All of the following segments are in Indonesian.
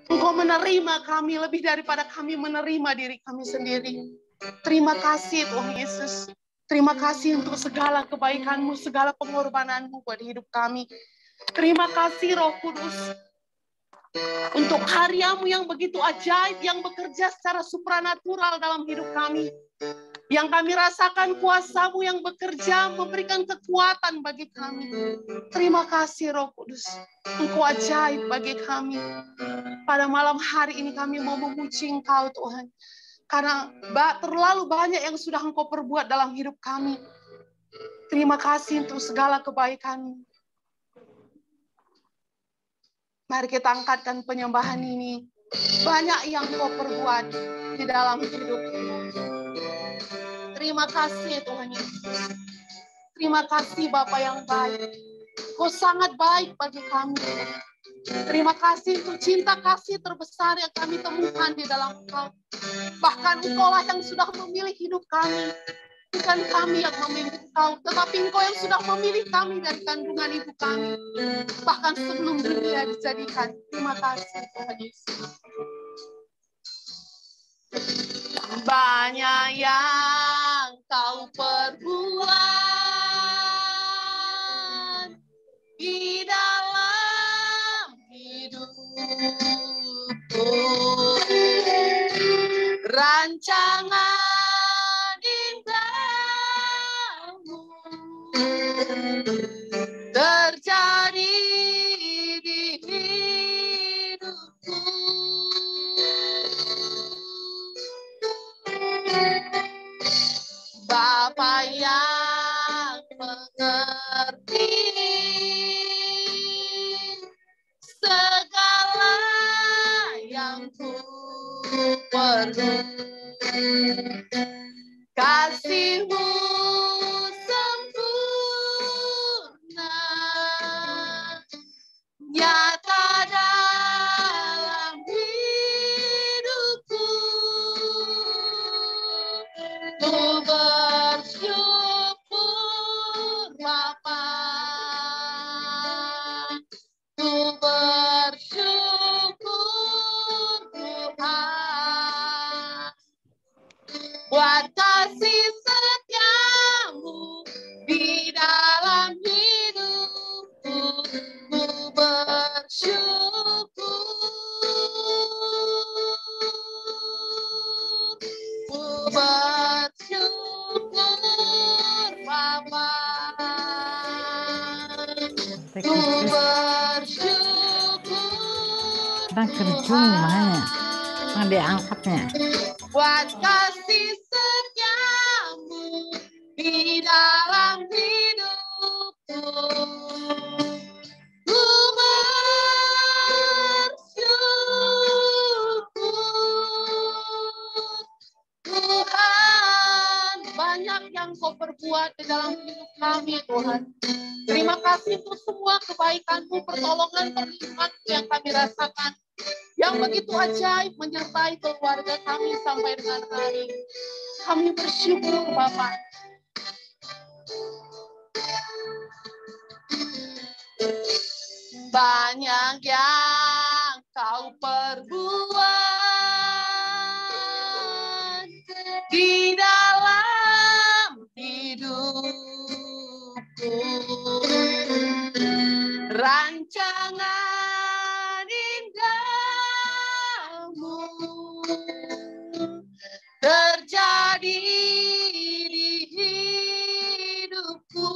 Engkau menerima kami lebih daripada kami menerima diri kami sendiri. Terima kasih Tuhan Yesus. Terima kasih untuk segala kebaikan-Mu, segala pengorbanan-Mu buat hidup kami. Terima kasih Roh Kudus untuk karya-Mu yang begitu ajaib, yang bekerja secara supranatural dalam hidup kami. Yang kami rasakan kuasa-Mu yang bekerja, memberikan kekuatan bagi kami. Terima kasih Roh Kudus. Engkau ajaib bagi kami. Pada malam hari ini kami mau memuji Engkau Tuhan. Karena terlalu banyak yang sudah Engkau perbuat dalam hidup kami. Terima kasih untuk segala kebaikan. Mari kita angkatkan penyembahan ini. Banyak yang Engkau perbuat di dalam hidup ini. Terima kasih Tuhan Yesus. Terima kasih Bapa yang baik. Engkau sangat baik bagi kami. Terima kasih untuk cinta kasih terbesar yang kami temukan di dalam Engkau. Bahkan Engkau-lah yang sudah memilih hidup kami. Bukan kami yang memilih Engkau, tetapi Engkau yang sudah memilih kami dari kandungan ibu kami. Bahkan sebelum dunia dijadikan. Terima kasih Tuhan Yesus. Banyak yang Kau perbuat di dalam hidupku. Rancangan indahmu terjadi di hidupku. Bapa yang mengerti segala yang ku perlu, kasih-Mu sempurna nyata dalam hidupku. Ku bersyukur Bapa, ku bersyukur Tuhan buat kasih setia-Mu di dalam hidupku. Ku bersyukur, ku bersyukur Bapa, ku bersyukur Bang kerjung mana? Bang diangkatnya. buat kasih setia-Mu di dalam hidupku. Ku bersyukur Tuhan, banyak yang Kau perbuat di dalam hidup kami Tuhan. Terima kasih untuk semua kebaikan-Mu, pertolongan, perlindungan yang kami rasakan, yang begitu ajaib menyertai keluarga kami sampai dengan hari ini. Kami bersyukur Bapa. Banyak yang Kau perbuat di dalam hidupku. Rancangan indahmu terjadi di hidupku.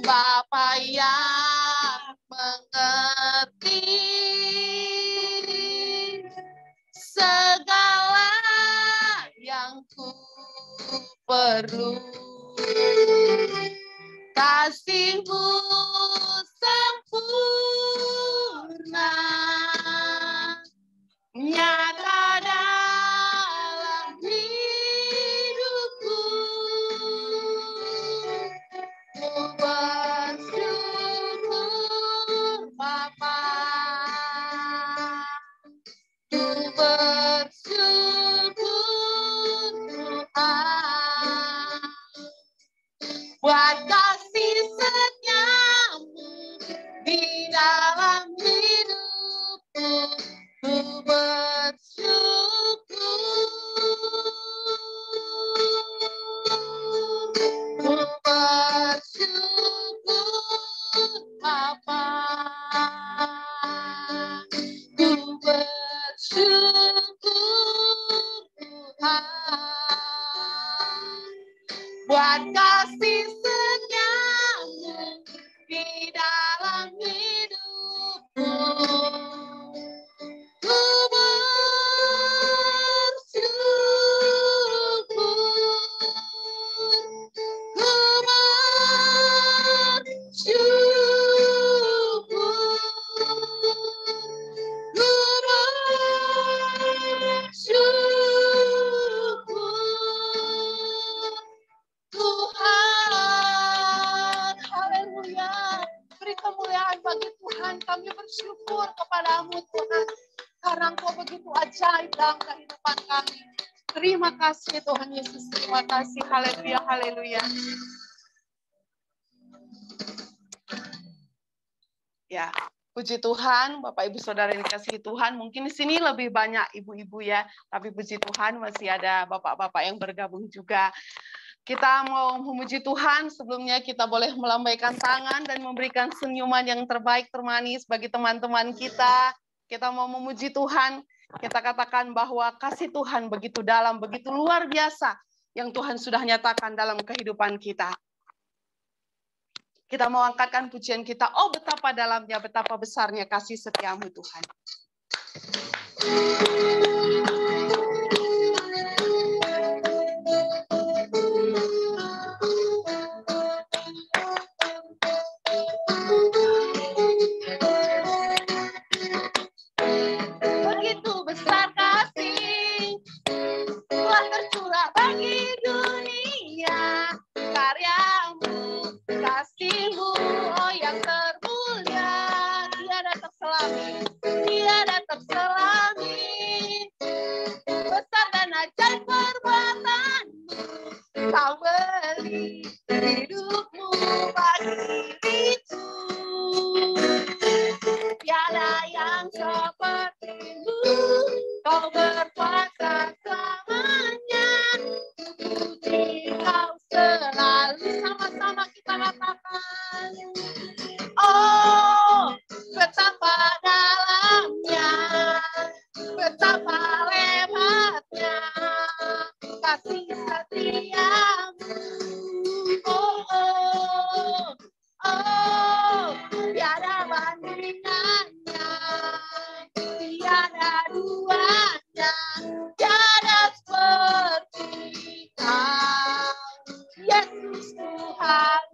Bapa yang mengerti segala yang ku perlu, kasih-Mu sempurna nyata dalam hidupku. Ku bersyukur Bapa, ku bersyukur Tuhan buat kasih setia Tuhan, kami bersyukur kepadamu Tuhan. Karena Engkau begitu ajaib dalam kehidupan kami. Terima kasih Tuhan Yesus, terima kasih. Haleluya, haleluya. Ya, puji Tuhan, Bapak Ibu Saudara yang dikasihi Tuhan. Mungkin di sini lebih banyak ibu-ibu ya, tapi puji Tuhan masih ada bapak-bapak yang bergabung juga. Kita mau memuji Tuhan, sebelumnya kita boleh melambaikan tangan dan memberikan senyuman yang terbaik, termanis bagi teman-teman kita. Kita mau memuji Tuhan, kita katakan bahwa kasih Tuhan begitu dalam, begitu luar biasa yang Tuhan sudah nyatakan dalam kehidupan kita. Kita mau angkatkan pujian kita, oh betapa dalamnya, betapa besarnya kasih setiamu Tuhan. Begitu besar kasih telah tercurah bagi dunia, karyamu, kasihmu, oh yang termulia, tiada terselami, tiada terselami. Besar dan ajaib perbuatanmu, kau beri hidupmu bagi diriku. Tiada yang sepertimu, kau berkuasa selamanya. Puji kau selalu, sama-sama kita katakan. Oh, betapa dalamnya, betapa lebarnya kasih setiamu. Oh, oh, oh, tiada bandingannya, tiada duanya, tiada seperti kau, Yesus Tuhan.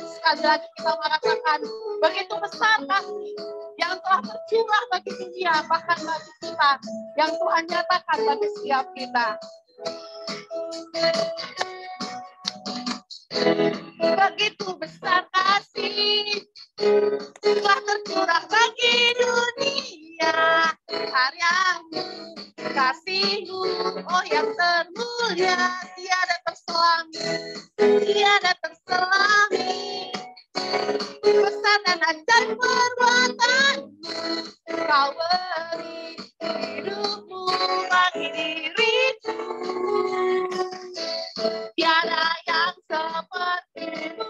Sekali lagi kita mengatakan, begitu besar kasih yang telah tercurah bagi dunia, bahkan bagi kita, yang Tuhan nyatakan bagi setiap kita. Begitu besar kasih telah tercurah bagi dunia, karyamu, kasihmu, oh yang termulia, tiada terselami, tiada terselami. Besar dan ajaib perbuatanmu, kau beri hidupmu bagi diriku. Tiada yang sepertimu,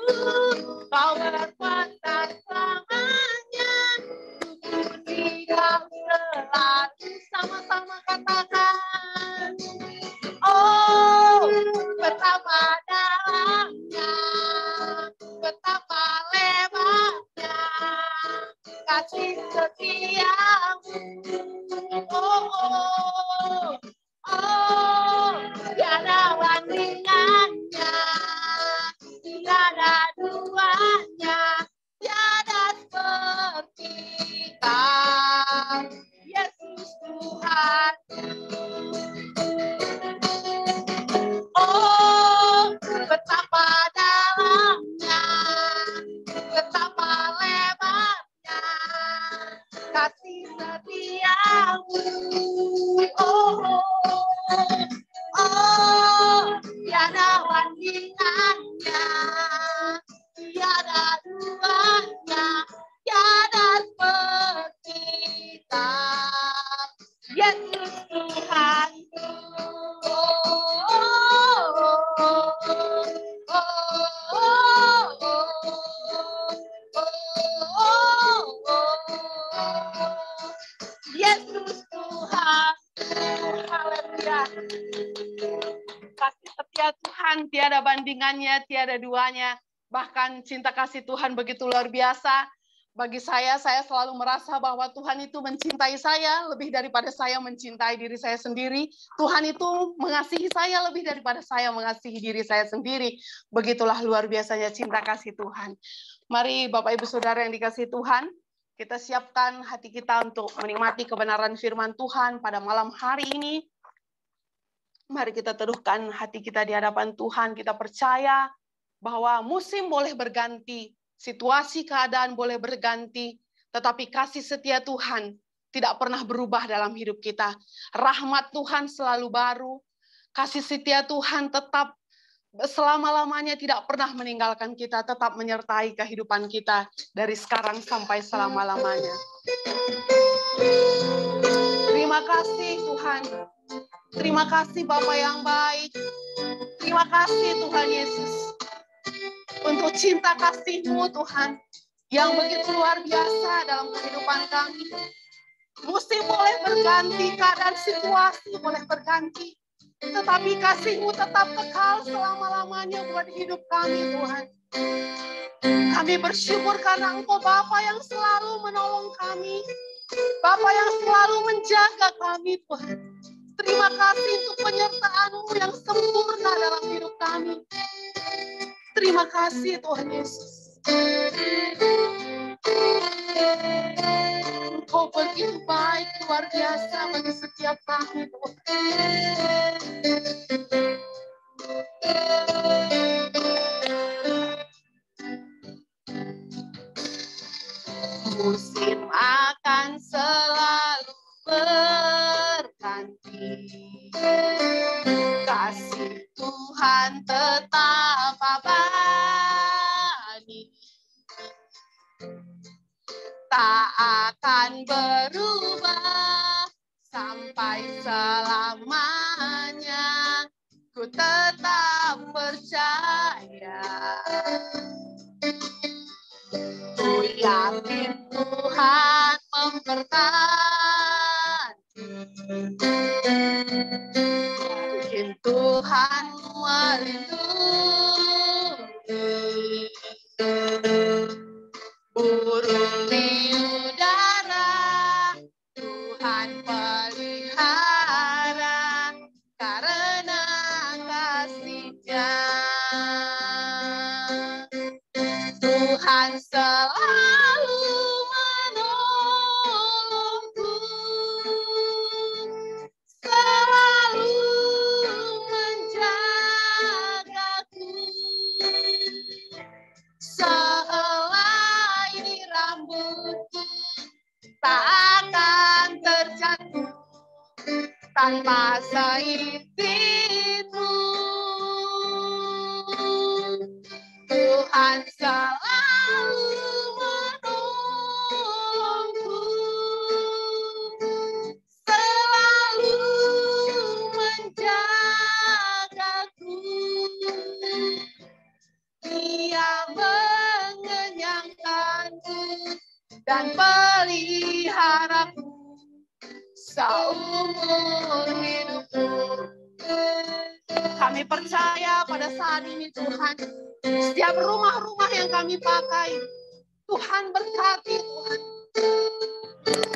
kau berkuasa selamanya. Puji kau selalu, sama-sama katakan. Oh, betapa dalamnya, betapa lebarnya kasih setiamu. Oh, oh, oh, tiada bandingannya, tiada duanya, tiada seperti kau, Yesus Tuhan. Oh, betapa dalamnya, betapa lebarnya kasih setiamu. Oh, oh, oh, tiada bandingannya, tiada duanya, tiada seperti kau, Yesus Tuhan. Yesus Tuhan, haleluya. Kasih setia Tuhan tiada bandingannya, tiada duanya. Bahkan cinta kasih Tuhan begitu luar biasa. Bagi saya selalu merasa bahwa Tuhan itu mencintai saya lebih daripada saya mencintai diri saya sendiri. Tuhan itu mengasihi saya lebih daripada saya mengasihi diri saya sendiri. Begitulah luar biasanya cinta kasih Tuhan. Mari Bapak Ibu Saudara yang dikasihi Tuhan, kita siapkan hati kita untuk menikmati kebenaran firman Tuhan pada malam hari ini. Mari kita teduhkan hati kita di hadapan Tuhan. Kita percaya bahwa musim boleh berganti, situasi keadaan boleh berganti, Tetapi kasih setia Tuhan tidak pernah berubah dalam hidup kita. Rahmat Tuhan selalu baru. Kasih setia Tuhan tetap selama-lamanya tidak pernah meninggalkan kita, tetap menyertai kehidupan kita dari sekarang sampai selama-lamanya. Terima kasih Tuhan. Terima kasih Bapa yang baik. Terima kasih Tuhan Yesus. Untuk cinta kasih-Mu Tuhan, yang begitu luar biasa dalam kehidupan kami. Musim boleh berganti, keadaan situasi boleh berganti. Tetapi kasih-Mu tetap kekal selama-lamanya buat hidup kami Tuhan. Kami bersyukur karena Engkau Bapa yang selalu menolong kami. Bapa yang selalu menjaga kami Tuhan. Terima kasih untuk penyertaan-Mu yang sempurna dalam hidup kami. Terima kasih Tuhan Yesus. Engkau begitu baik, luar biasa bagi setiap kami Tuhan. Musim akan selalu berganti. Kasih Tuhan tetap abadi. Tak akan berubah sampai selamanya. Ku tetap percaya. Ku yakin Tuhan memberkati. Yakin Tuhan melindungi. Burung di udara Tuhan pelihara karena kasih-Nya. Tuhan selalu menolongku, selalu menjagaku. Sehelai rambutku tak akan terjatuh tanpa seizin-Mu. Tuhan selalu menolongku, selalu menjagaku. Dia mengenyangkanku dan peliharaku seumur hidupku. Kami percaya pada saat ini Tuhan, setiap rumah-rumah yang kami pakai, Tuhan berkati Tuhan.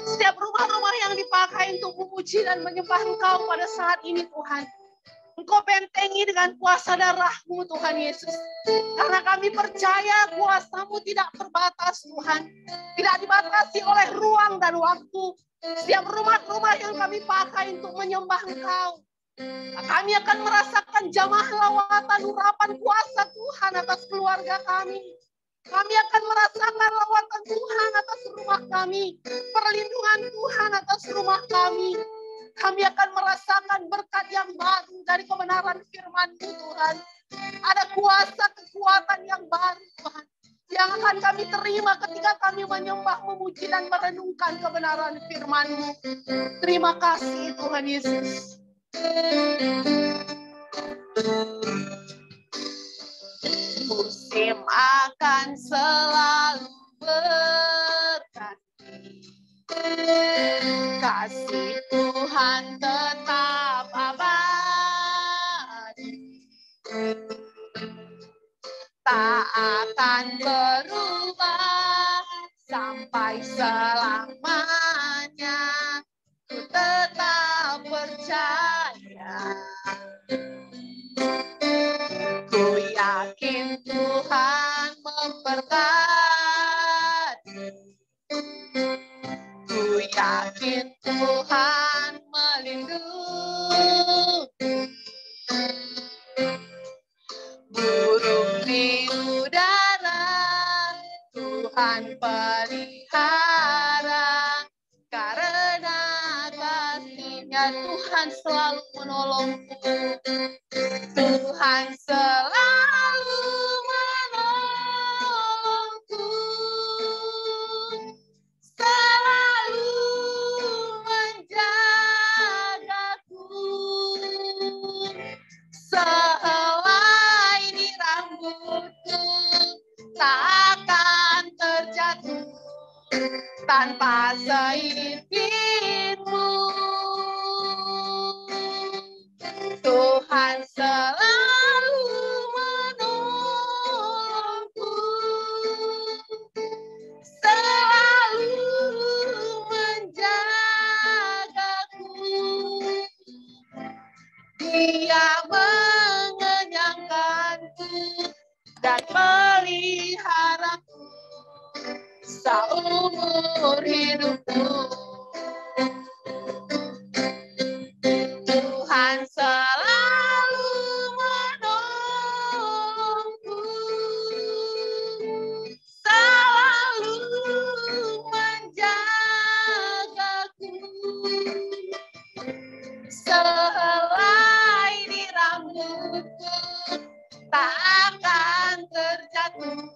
Setiap rumah-rumah yang dipakai untuk memuji dan menyembah Engkau pada saat ini Tuhan, Engkau bentengi dengan kuasa darah-Mu Tuhan Yesus. Karena kami percaya kuasa-Mu tidak terbatas Tuhan. Tidak dibatasi oleh ruang dan waktu. Setiap rumah-rumah yang kami pakai untuk menyembah Engkau, kami akan merasakan jamah lawatan urapan kuasa Tuhan atas keluarga kami. Kami akan merasakan lawatan Tuhan atas rumah kami. Perlindungan Tuhan atas rumah kami. Kami akan merasakan berkat yang baru dari kebenaran firman-Mu Tuhan. Ada kuasa kekuatan yang baru Tuhan, yang akan kami terima ketika kami menyembah, memuji dan merenungkan kebenaran firman-Mu. Terima kasih Tuhan Yesus. Musim akan selalu berganti. Kasih Tuhan tetap abadi. Tak akan berubah sampai selamanya. Ku tetap percaya. Ku yakin Tuhan memberkati. Ku yakin Tuhan melindungi. Burung di udara Tuhan pelihara, karena kasih-Nya Tuhan selalu menolongku. Tuhan selalu menolongku, selalu menjagaku. Sehelai di rambutku tak akan terjatuh tanpa seizin-Mu. Tuhan selalu menolongku, selalu menjagaku. Dia mengenyangkanku dan meliharaku seumur hidupku. Tuhan selalu menolongku, selalu menjagaku. Sehelai di rambutku tak akan terjatuh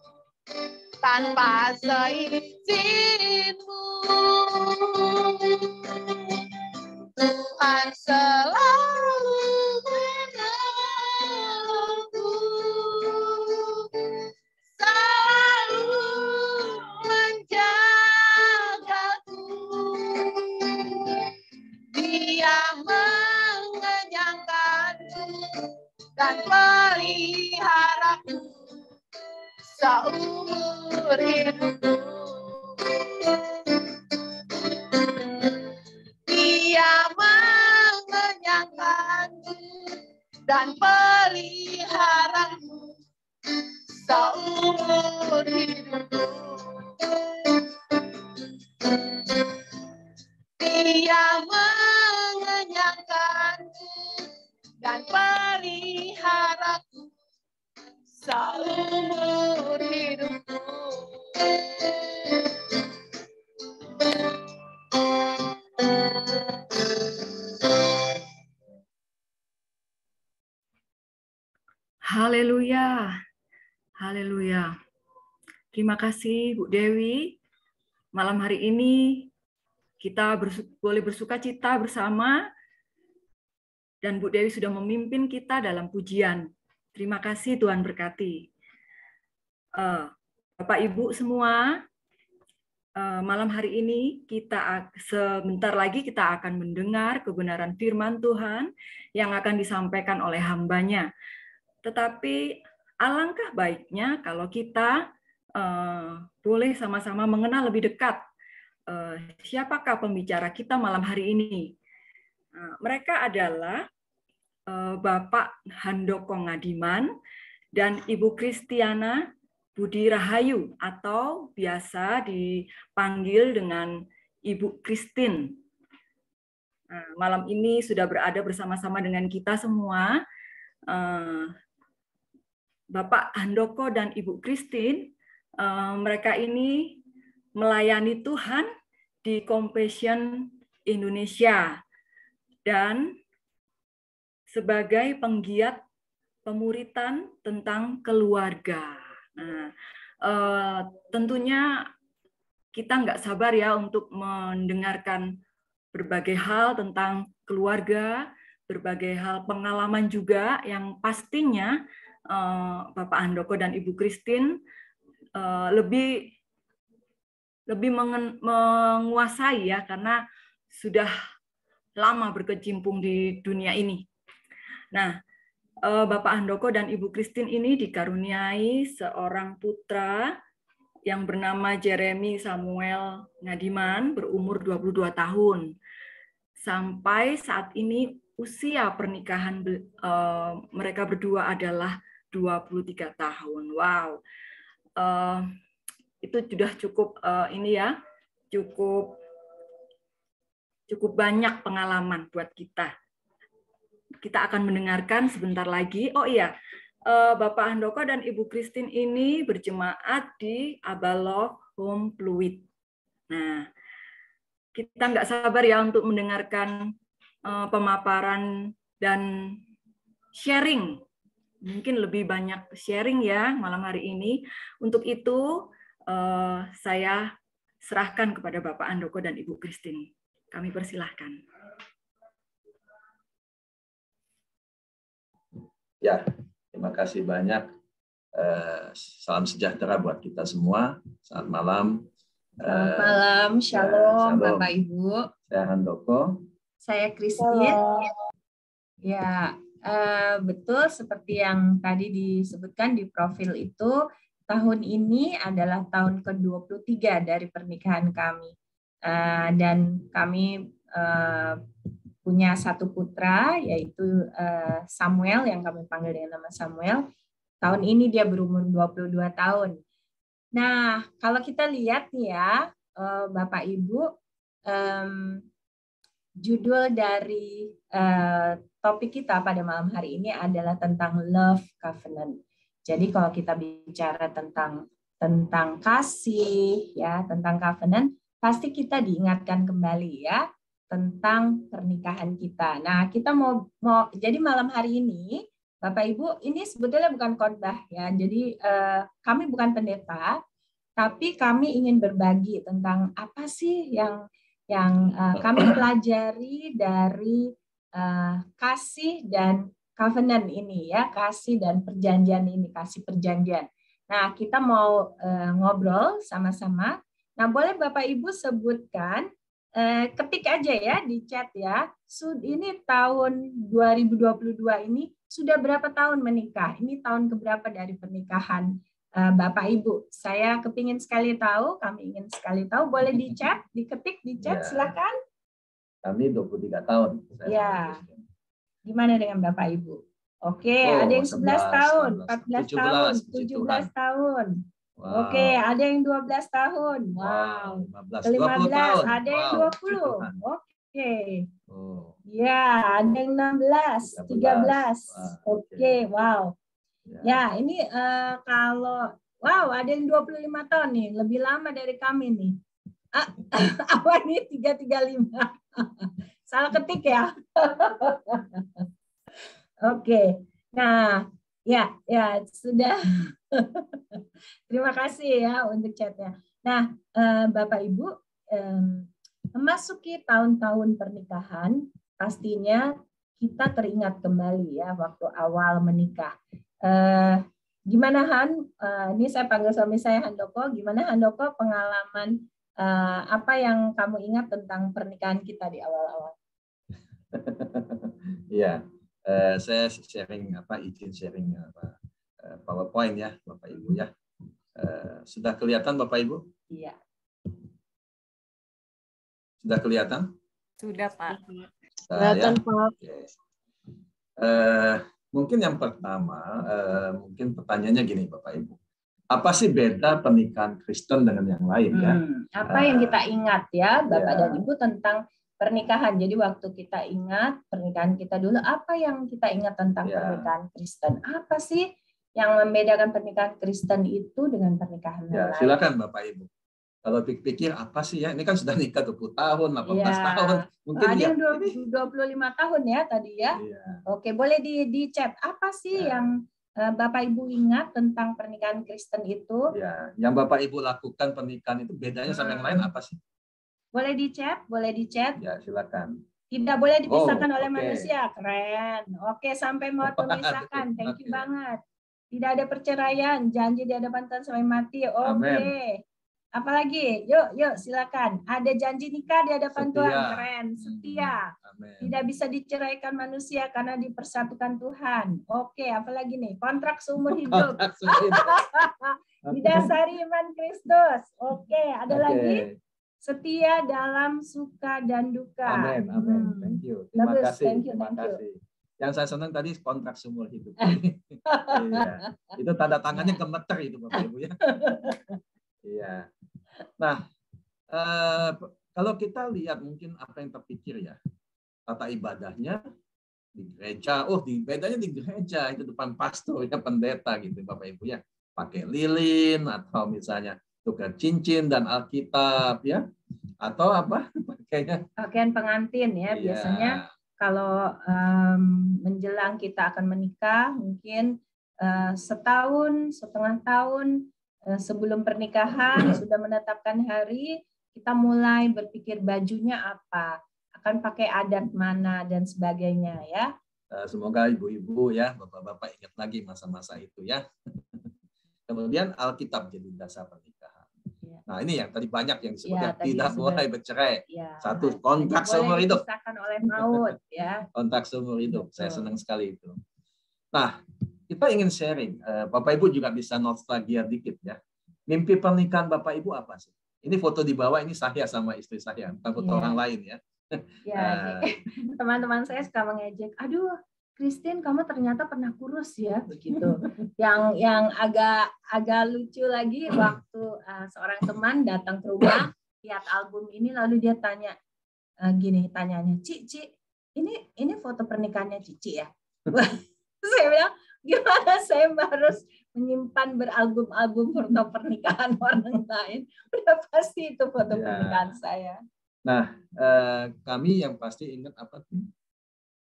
tanpa seizin-Mu. Tuhan selalu menolongku, selalu menjagaku. Dia mengenyangkanku dan peliharaku seumur hidupku. Dia mengenyangkanku dan peliharaku seumur hidupku. Dia mengenyangkanku dan peliharaku seumur hidupku. Haleluya, haleluya. Terima kasih Bu Dewi. Malam hari ini kita boleh bersuka cita bersama dan Bu Dewi sudah memimpin kita dalam pujian. Terima kasih, Tuhan berkati. Bapak Ibu semua, malam hari ini sebentar lagi kita akan mendengar kebenaran firman Tuhan yang akan disampaikan oleh hamba-Nya. Tetapi alangkah baiknya kalau kita boleh sama-sama mengenal lebih dekat siapakah pembicara kita malam hari ini. Mereka adalah Bapak Handoko Ngadiman dan Ibu Kristiana Budi Rahayu atau biasa dipanggil dengan Ibu Kristin. Malam ini sudah berada bersama-sama dengan kita semua. Bapak Handoko dan Ibu Kristin, mereka ini melayani Tuhan di Compassion Indonesia dan sebagai penggiat pemuritan tentang keluarga. Nah, tentunya kita nggak sabar ya untuk mendengarkan berbagai hal tentang keluarga, berbagai hal pengalaman juga yang pastinya Bapak Handoko dan Ibu Kristin lebih menguasai ya, karena sudah lama berkecimpung di dunia ini. Nah, Bapak Handoko dan Ibu Kristin ini dikaruniai seorang putra yang bernama Jeremy Samuel Ngadiman, berumur 22 tahun. Sampai saat ini usia pernikahan mereka berdua adalah 23 tahun. Wow. Itu sudah cukup cukup banyak pengalaman buat kita. Kita akan mendengarkan sebentar lagi. Oh iya, Bapak Handoko dan Ibu Christine ini berjemaat di Abalov Home Pluit. Nah, kita nggak sabar ya untuk mendengarkan pemaparan dan sharing. Mungkin lebih banyak sharing ya malam hari ini. Untuk itu, saya serahkan kepada Bapak Handoko dan Ibu Christine. Kami persilahkan. Ya, terima kasih banyak. Salam sejahtera buat kita semua. Selamat malam. Selamat malam, shalom, Bapak Ibu. Saya Handoko. Saya Christine. Ya, betul seperti yang tadi disebutkan di profil itu, tahun ini adalah tahun ke-23 dari pernikahan kami. Dan kami punya satu putra, yaitu Samuel, yang kami panggil dengan nama Samuel. Tahun ini dia berumur 22 tahun. Nah, kalau kita lihat nih ya, Bapak Ibu, judul dari topik kita pada malam hari ini adalah tentang love covenant. Jadi kalau kita bicara tentang kasih, ya, tentang covenant, pasti kita diingatkan kembali ya tentang pernikahan kita. Nah, kita mau jadi malam hari ini, Bapak Ibu, ini sebetulnya bukan khotbah ya. Jadi kami bukan pendeta, tapi kami ingin berbagi tentang apa sih yang kami pelajari dari kasih dan covenant ini ya, kasih dan perjanjian ini, kasih perjanjian. Nah, kita mau ngobrol sama-sama. Nah, boleh Bapak Ibu sebutkan, ketik aja ya di chat ya. Ini tahun 2022 ini sudah berapa tahun menikah? Ini tahun keberapa dari pernikahan Bapak Ibu? Saya kepingin sekali tahu, kami ingin sekali tahu. Boleh di chat, diketik di chat, silakan. Kami 23 tahun. Ya. Gimana dengan Bapak Ibu? Oke, ada yang 11 tahun, 14 tahun, 17 tahun. Wow. Oke, ada yang 12 tahun. Wow. 15, ada yang 20. Oke. Ya, ada yang 16, 13. Oke, wow. Ya, ini kalau ada yang 25 tahun nih, lebih lama dari kami nih. Apa ini 335? Salah ketik ya. Oke. Nah, ya sudah. Terima kasih ya untuk chatnya. Nah, Bapak Ibu, memasuki tahun-tahun pernikahan, pastinya kita teringat kembali ya waktu awal menikah. Gimana Han? Ini saya panggil suami saya Handoko. Gimana Handoko pengalaman apa yang kamu ingat tentang pernikahan kita di awal-awal? Iya, saya izin sharing PowerPoint ya, Bapak Ibu ya. Sudah kelihatan Bapak Ibu? Iya. Sudah kelihatan? Sudah Pak. Kelihatan Pak. Mungkin yang pertama, mungkin pertanyaannya gini Bapak Ibu. Apa sih beda pernikahan Kristen dengan yang lain ya? Apa yang kita ingat ya Bapak dan Ibu tentang pernikahan? Jadi waktu kita ingat pernikahan kita dulu, apa yang kita ingat tentang pernikahan Kristen? Apa sih yang membedakan pernikahan Kristen itu dengan pernikahan lain? Silakan Bapak Ibu. Kalau pikir apa sih ya? Ini kan sudah nikah 20 tahun, 18 tahun. Mungkin ada yang 25 tahun ya tadi ya. Oke, boleh di chat. Apa sih yang Bapak Ibu ingat tentang pernikahan Kristen itu? Ya, yang Bapak Ibu lakukan pernikahan itu bedanya sama yang lain apa sih? Boleh di chat, boleh di chat. Ya, silakan. Tidak boleh dipisahkan oleh manusia. Keren. Oke, sampai mau memisahkan. Thank you banget. Tidak ada perceraian, janji di hadapan Tuhan sampai mati. Oke. Apalagi? Yuk, silakan. Ada janji nikah di hadapan Tuhan. Keren, setia. Amen. Tidak bisa diceraikan manusia karena dipersatukan Tuhan. Oke, apalagi nih? Kontrak seumur hidup. Didasari iman Kristus. Oke, ada lagi? Setia dalam suka dan duka. Amin. Thank you. Terima kasih. Yang saya senang tadi kontrak seumur hidup. Iya. Itu tanda tangannya gemeter itu Bapak Ibu ya. Iya. Nah, kalau kita lihat mungkin apa yang terpikir ya, tata ibadahnya di gereja, bedanya di gereja itu depan pastor ya, pendeta gitu Bapak Ibu ya, pakai lilin atau misalnya tukar cincin dan Alkitab ya, atau apa pakainya pakaian pengantin ya, biasanya kalau menjelang kita akan menikah mungkin setahun, setengah tahun sebelum pernikahan sudah menetapkan hari, kita mulai berpikir bajunya apa, akan pakai adat mana dan sebagainya ya. Semoga ibu-ibu ya, bapak-bapak ingat lagi masa-masa itu ya. Kemudian Alkitab jadi dasar pernikahan. Ya. Nah ini yang tadi banyak yang disebutkan tidak boleh bercerai. Ya. Satu, kontrak seumur hidup. Oleh maut ya. Kontrak seumur hidup. Betul. Saya senang sekali itu. Nah, kita ingin sharing. Bapak Ibu juga bisa nostalgia dikit ya. Mimpi pernikahan Bapak Ibu apa sih? Ini foto di bawah, ini saya sama istri saya, bukan foto orang lain ya. Ya, teman-teman saya suka mengejek, aduh, Christine, kamu ternyata pernah kurus ya, begitu. Yang agak lucu lagi waktu seorang teman datang ke rumah, lihat album ini, lalu dia tanya, tanyanya, Ci, ini foto pernikahannya Cici ya? Saya bilang, gimana saya harus menyimpan beralbum-album foto pernikahan orang lain? Udah pasti itu foto pernikahan saya. Nah, kami yang pasti ingat apa tuh?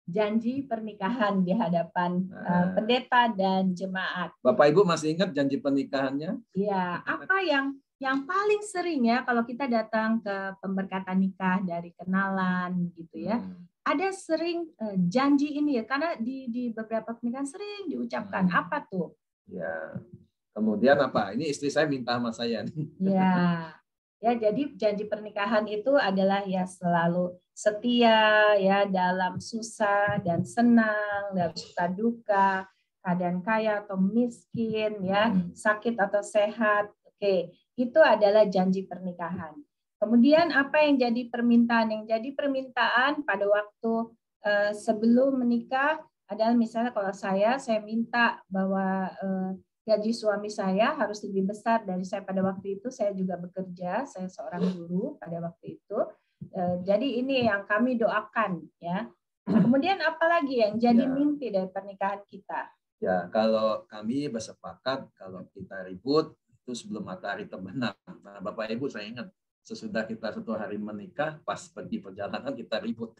Janji pernikahan di hadapan pendeta dan jemaat. Bapak Ibu masih ingat janji pernikahannya? Iya, apa yang paling sering ya kalau kita datang ke pemberkatan nikah dari kenalan gitu ya. Ada sering janji ini ya, karena di beberapa pernikahan sering diucapkan. Apa tuh? Ya. Kemudian apa? Ini istri saya minta sama saya. Ya, jadi janji pernikahan itu adalah ya selalu setia ya dalam susah dan senang, dalam suka duka, keadaan kaya atau miskin ya, sakit atau sehat. Oke, itu adalah janji pernikahan. Kemudian apa yang jadi permintaan? Yang jadi permintaan pada waktu sebelum menikah adalah misalnya kalau saya minta bahwa gaji suami saya harus lebih besar dari saya pada waktu itu. Saya juga bekerja, saya seorang guru pada waktu itu. Jadi ini yang kami doakan ya. Kemudian apalagi yang jadi mimpi dari pernikahan kita? Ya, kalau kami bersepakat kalau kita ribut itu sebelum matahari terbenam. Nah, Bapak Ibu saya ingat sesudah kita 1 hari menikah, pas pergi perjalanan kita ribut.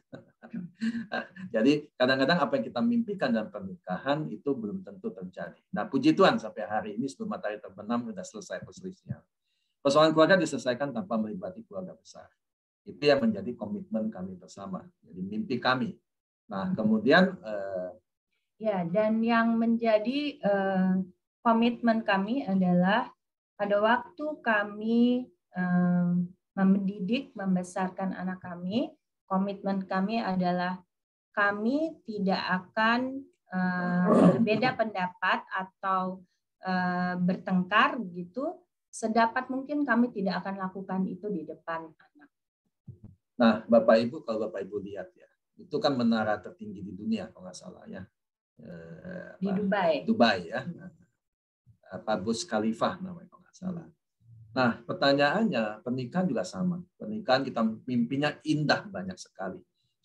Jadi kadang-kadang apa yang kita mimpikan dalam pernikahan itu belum tentu terjadi. Nah, puji Tuhan sampai hari ini sebelum matahari terbenam sudah selesai perselisihan. Persoalan keluarga diselesaikan tanpa melibatkan keluarga besar. Itu yang menjadi komitmen kami bersama. Jadi mimpi kami. Nah, kemudian ya, dan yang menjadi komitmen kami adalah pada waktu kami mendidik, membesarkan anak kami, komitmen kami adalah kami tidak akan berbeda pendapat atau bertengkar gitu. Sedapat mungkin kami tidak akan lakukan itu di depan anak. Nah, Bapak Ibu, kalau Bapak Ibu lihat ya, itu kan menara tertinggi di dunia kalau nggak salah ya. Di Dubai. Dubai ya. Burj Khalifa namanya kalau nggak salah. Nah, pertanyaannya, pernikahan juga sama. Pernikahan kita mimpinya indah banyak sekali.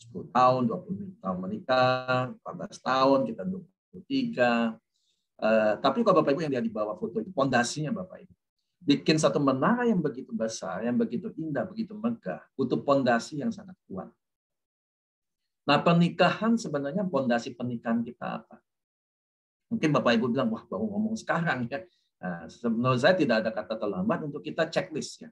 10 tahun, 20 tahun menikah, 14 tahun, kita 23. Tapi kalau Bapak Ibu yang lihat di bawah foto itu, pondasinya Bapak Ibu. Bikin satu menara yang begitu besar, yang begitu indah, begitu megah, butuh pondasi yang sangat kuat. Nah, pernikahan sebenarnya pondasi pernikahan kita apa? Mungkin Bapak Ibu bilang, wah baru ngomong sekarang ya. Nah, menurut saya tidak ada kata terlambat untuk kita checklist ya.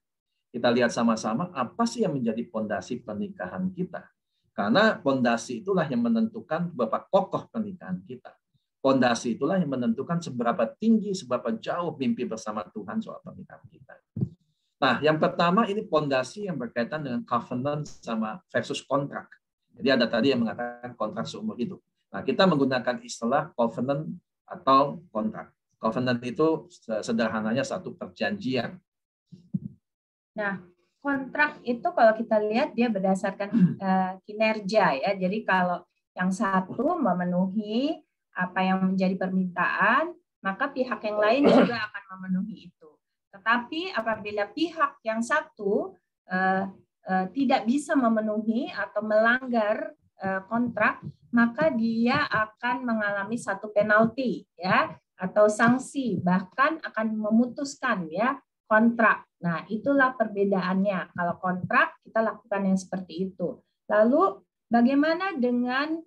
Kita lihat sama-sama apa sih yang menjadi pondasi pernikahan kita. Karena pondasi itulah yang menentukan seberapa kokoh pernikahan kita. Pondasi itulah yang menentukan seberapa tinggi, seberapa jauh mimpi bersama Tuhan soal pernikahan kita. Nah, yang pertama ini pondasi yang berkaitan dengan covenant sama versus kontrak. Jadi ada tadi yang mengatakan kontrak seumur hidup. Nah, kita menggunakan istilah covenant atau kontrak. Covenant itu sederhananya satu perjanjian. Nah, kontrak itu kalau kita lihat dia berdasarkan kinerja ya. Jadi kalau yang satu memenuhi apa yang menjadi permintaan, maka pihak yang lain juga akan memenuhi itu. Tetapi apabila pihak yang satu tidak bisa memenuhi atau melanggar kontrak, maka dia akan mengalami satu penalti ya atau sanksi, bahkan akan memutuskan ya kontrak. Nah, itulah perbedaannya. Kalau kontrak kita lakukan yang seperti itu. Lalu bagaimana dengan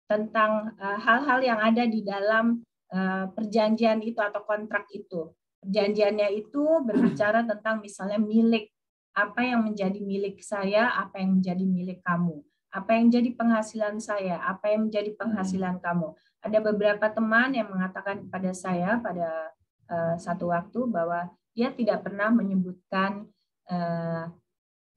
tentang hal-hal yang ada di dalam perjanjian itu atau kontrak itu? Perjanjiannya itu berbicara tentang misalnya milik, apa yang menjadi milik saya, apa yang menjadi milik kamu, apa yang jadi penghasilan saya, apa yang menjadi penghasilan kamu. Ada beberapa teman yang mengatakan kepada saya pada satu waktu bahwa dia tidak pernah menyebutkan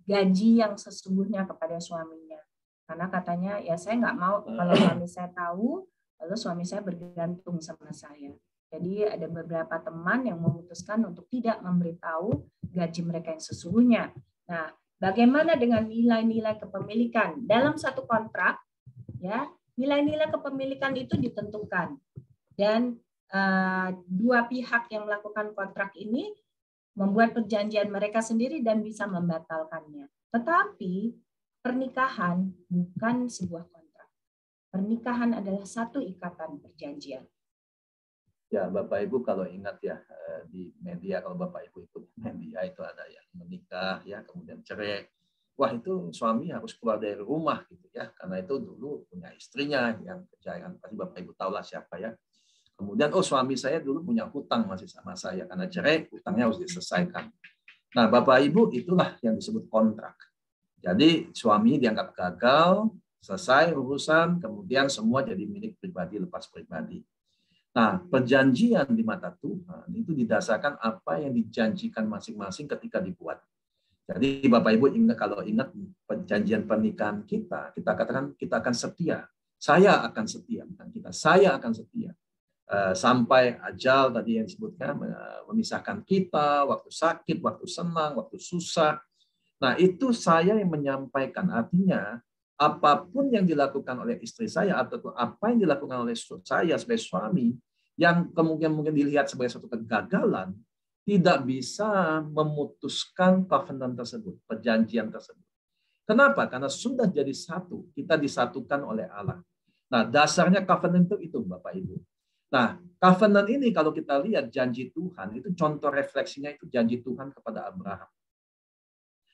gaji yang sesungguhnya kepada suaminya. Karena katanya, ya saya nggak mau kalau suami saya tahu, lalu suami saya bergantung sama saya. Jadi ada beberapa teman yang memutuskan untuk tidak memberitahu gaji mereka yang sesungguhnya. Nah, bagaimana dengan nilai-nilai kepemilikan? Dalam satu kontrak, ya nilai-nilai kepemilikan itu ditentukan. Dan dua pihak yang melakukan kontrak ini membuat perjanjian mereka sendiri dan bisa membatalkannya. Tetapi pernikahan bukan sebuah kontrak. Pernikahan adalah satu ikatan perjanjian. Ya, Bapak Ibu kalau ingat ya di media, kalau Bapak Ibu ikut media itu ada yang menikah ya kemudian cerai. Wah, itu suami harus keluar dari rumah gitu ya, karena itu dulu punya istrinya yang kerja, pasti Bapak Ibu tahulah siapa ya. Kemudian suami saya dulu punya hutang masih sama saya, karena cerai hutangnya harus diselesaikan. Nah, Bapak Ibu itulah yang disebut kontrak. Jadi suami dianggap gagal, selesai urusan, kemudian semua jadi milik pribadi, lepas pribadi. Nah, perjanjian di mata Tuhan itu didasarkan apa yang dijanjikan masing-masing ketika dibuat. Jadi Bapak Ibu kalau ingat perjanjian pernikahan kita katakan kita akan setia. Saya akan setia, bukan kita. Saya akan setia. Sampai ajal tadi yang disebutkan, memisahkan kita, waktu sakit, waktu senang, waktu susah. Nah, itu saya yang menyampaikan. Artinya, apapun yang dilakukan oleh istri saya atau apa yang dilakukan oleh saya sebagai suami yang mungkin dilihat sebagai suatu kegagalan tidak bisa memutuskan covenant tersebut, perjanjian tersebut. Kenapa? Karena sudah jadi satu, kita disatukan oleh Allah. Nah, dasarnya covenant itu Bapak Ibu. Nah, covenant ini kalau kita lihat janji Tuhan, itu contoh refleksinya itu janji Tuhan kepada Abraham.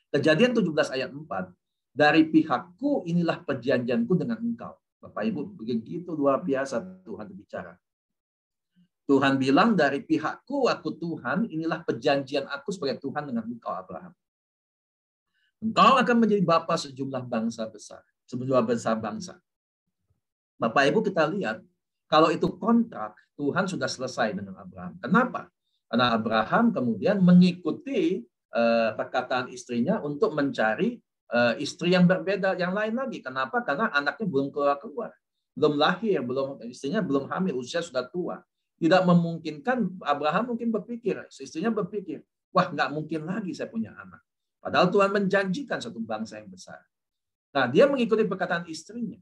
Kejadian 17 ayat 4, dari pihakku inilah perjanjianku dengan engkau. Bapak Ibu, begitu luar biasa Tuhan berbicara. Tuhan bilang dari pihakku, aku Tuhan, inilah perjanjian aku sebagai Tuhan dengan engkau Abraham. Engkau akan menjadi bapa sejumlah bangsa besar, sejumlah besar bangsa. Bapak Ibu kita lihat, kalau itu kontrak, Tuhan sudah selesai dengan Abraham. Kenapa? Karena Abraham kemudian mengikuti perkataan istrinya untuk mencari istri yang berbeda, yang lain lagi. Kenapa? Karena anaknya belum keluar, belum lahir, istrinya belum hamil, usia sudah tua. Tidak memungkinkan. Abraham mungkin berpikir, istrinya berpikir, wah nggak mungkin lagi saya punya anak. Padahal Tuhan menjanjikan satu bangsa yang besar. Nah, dia mengikuti perkataan istrinya.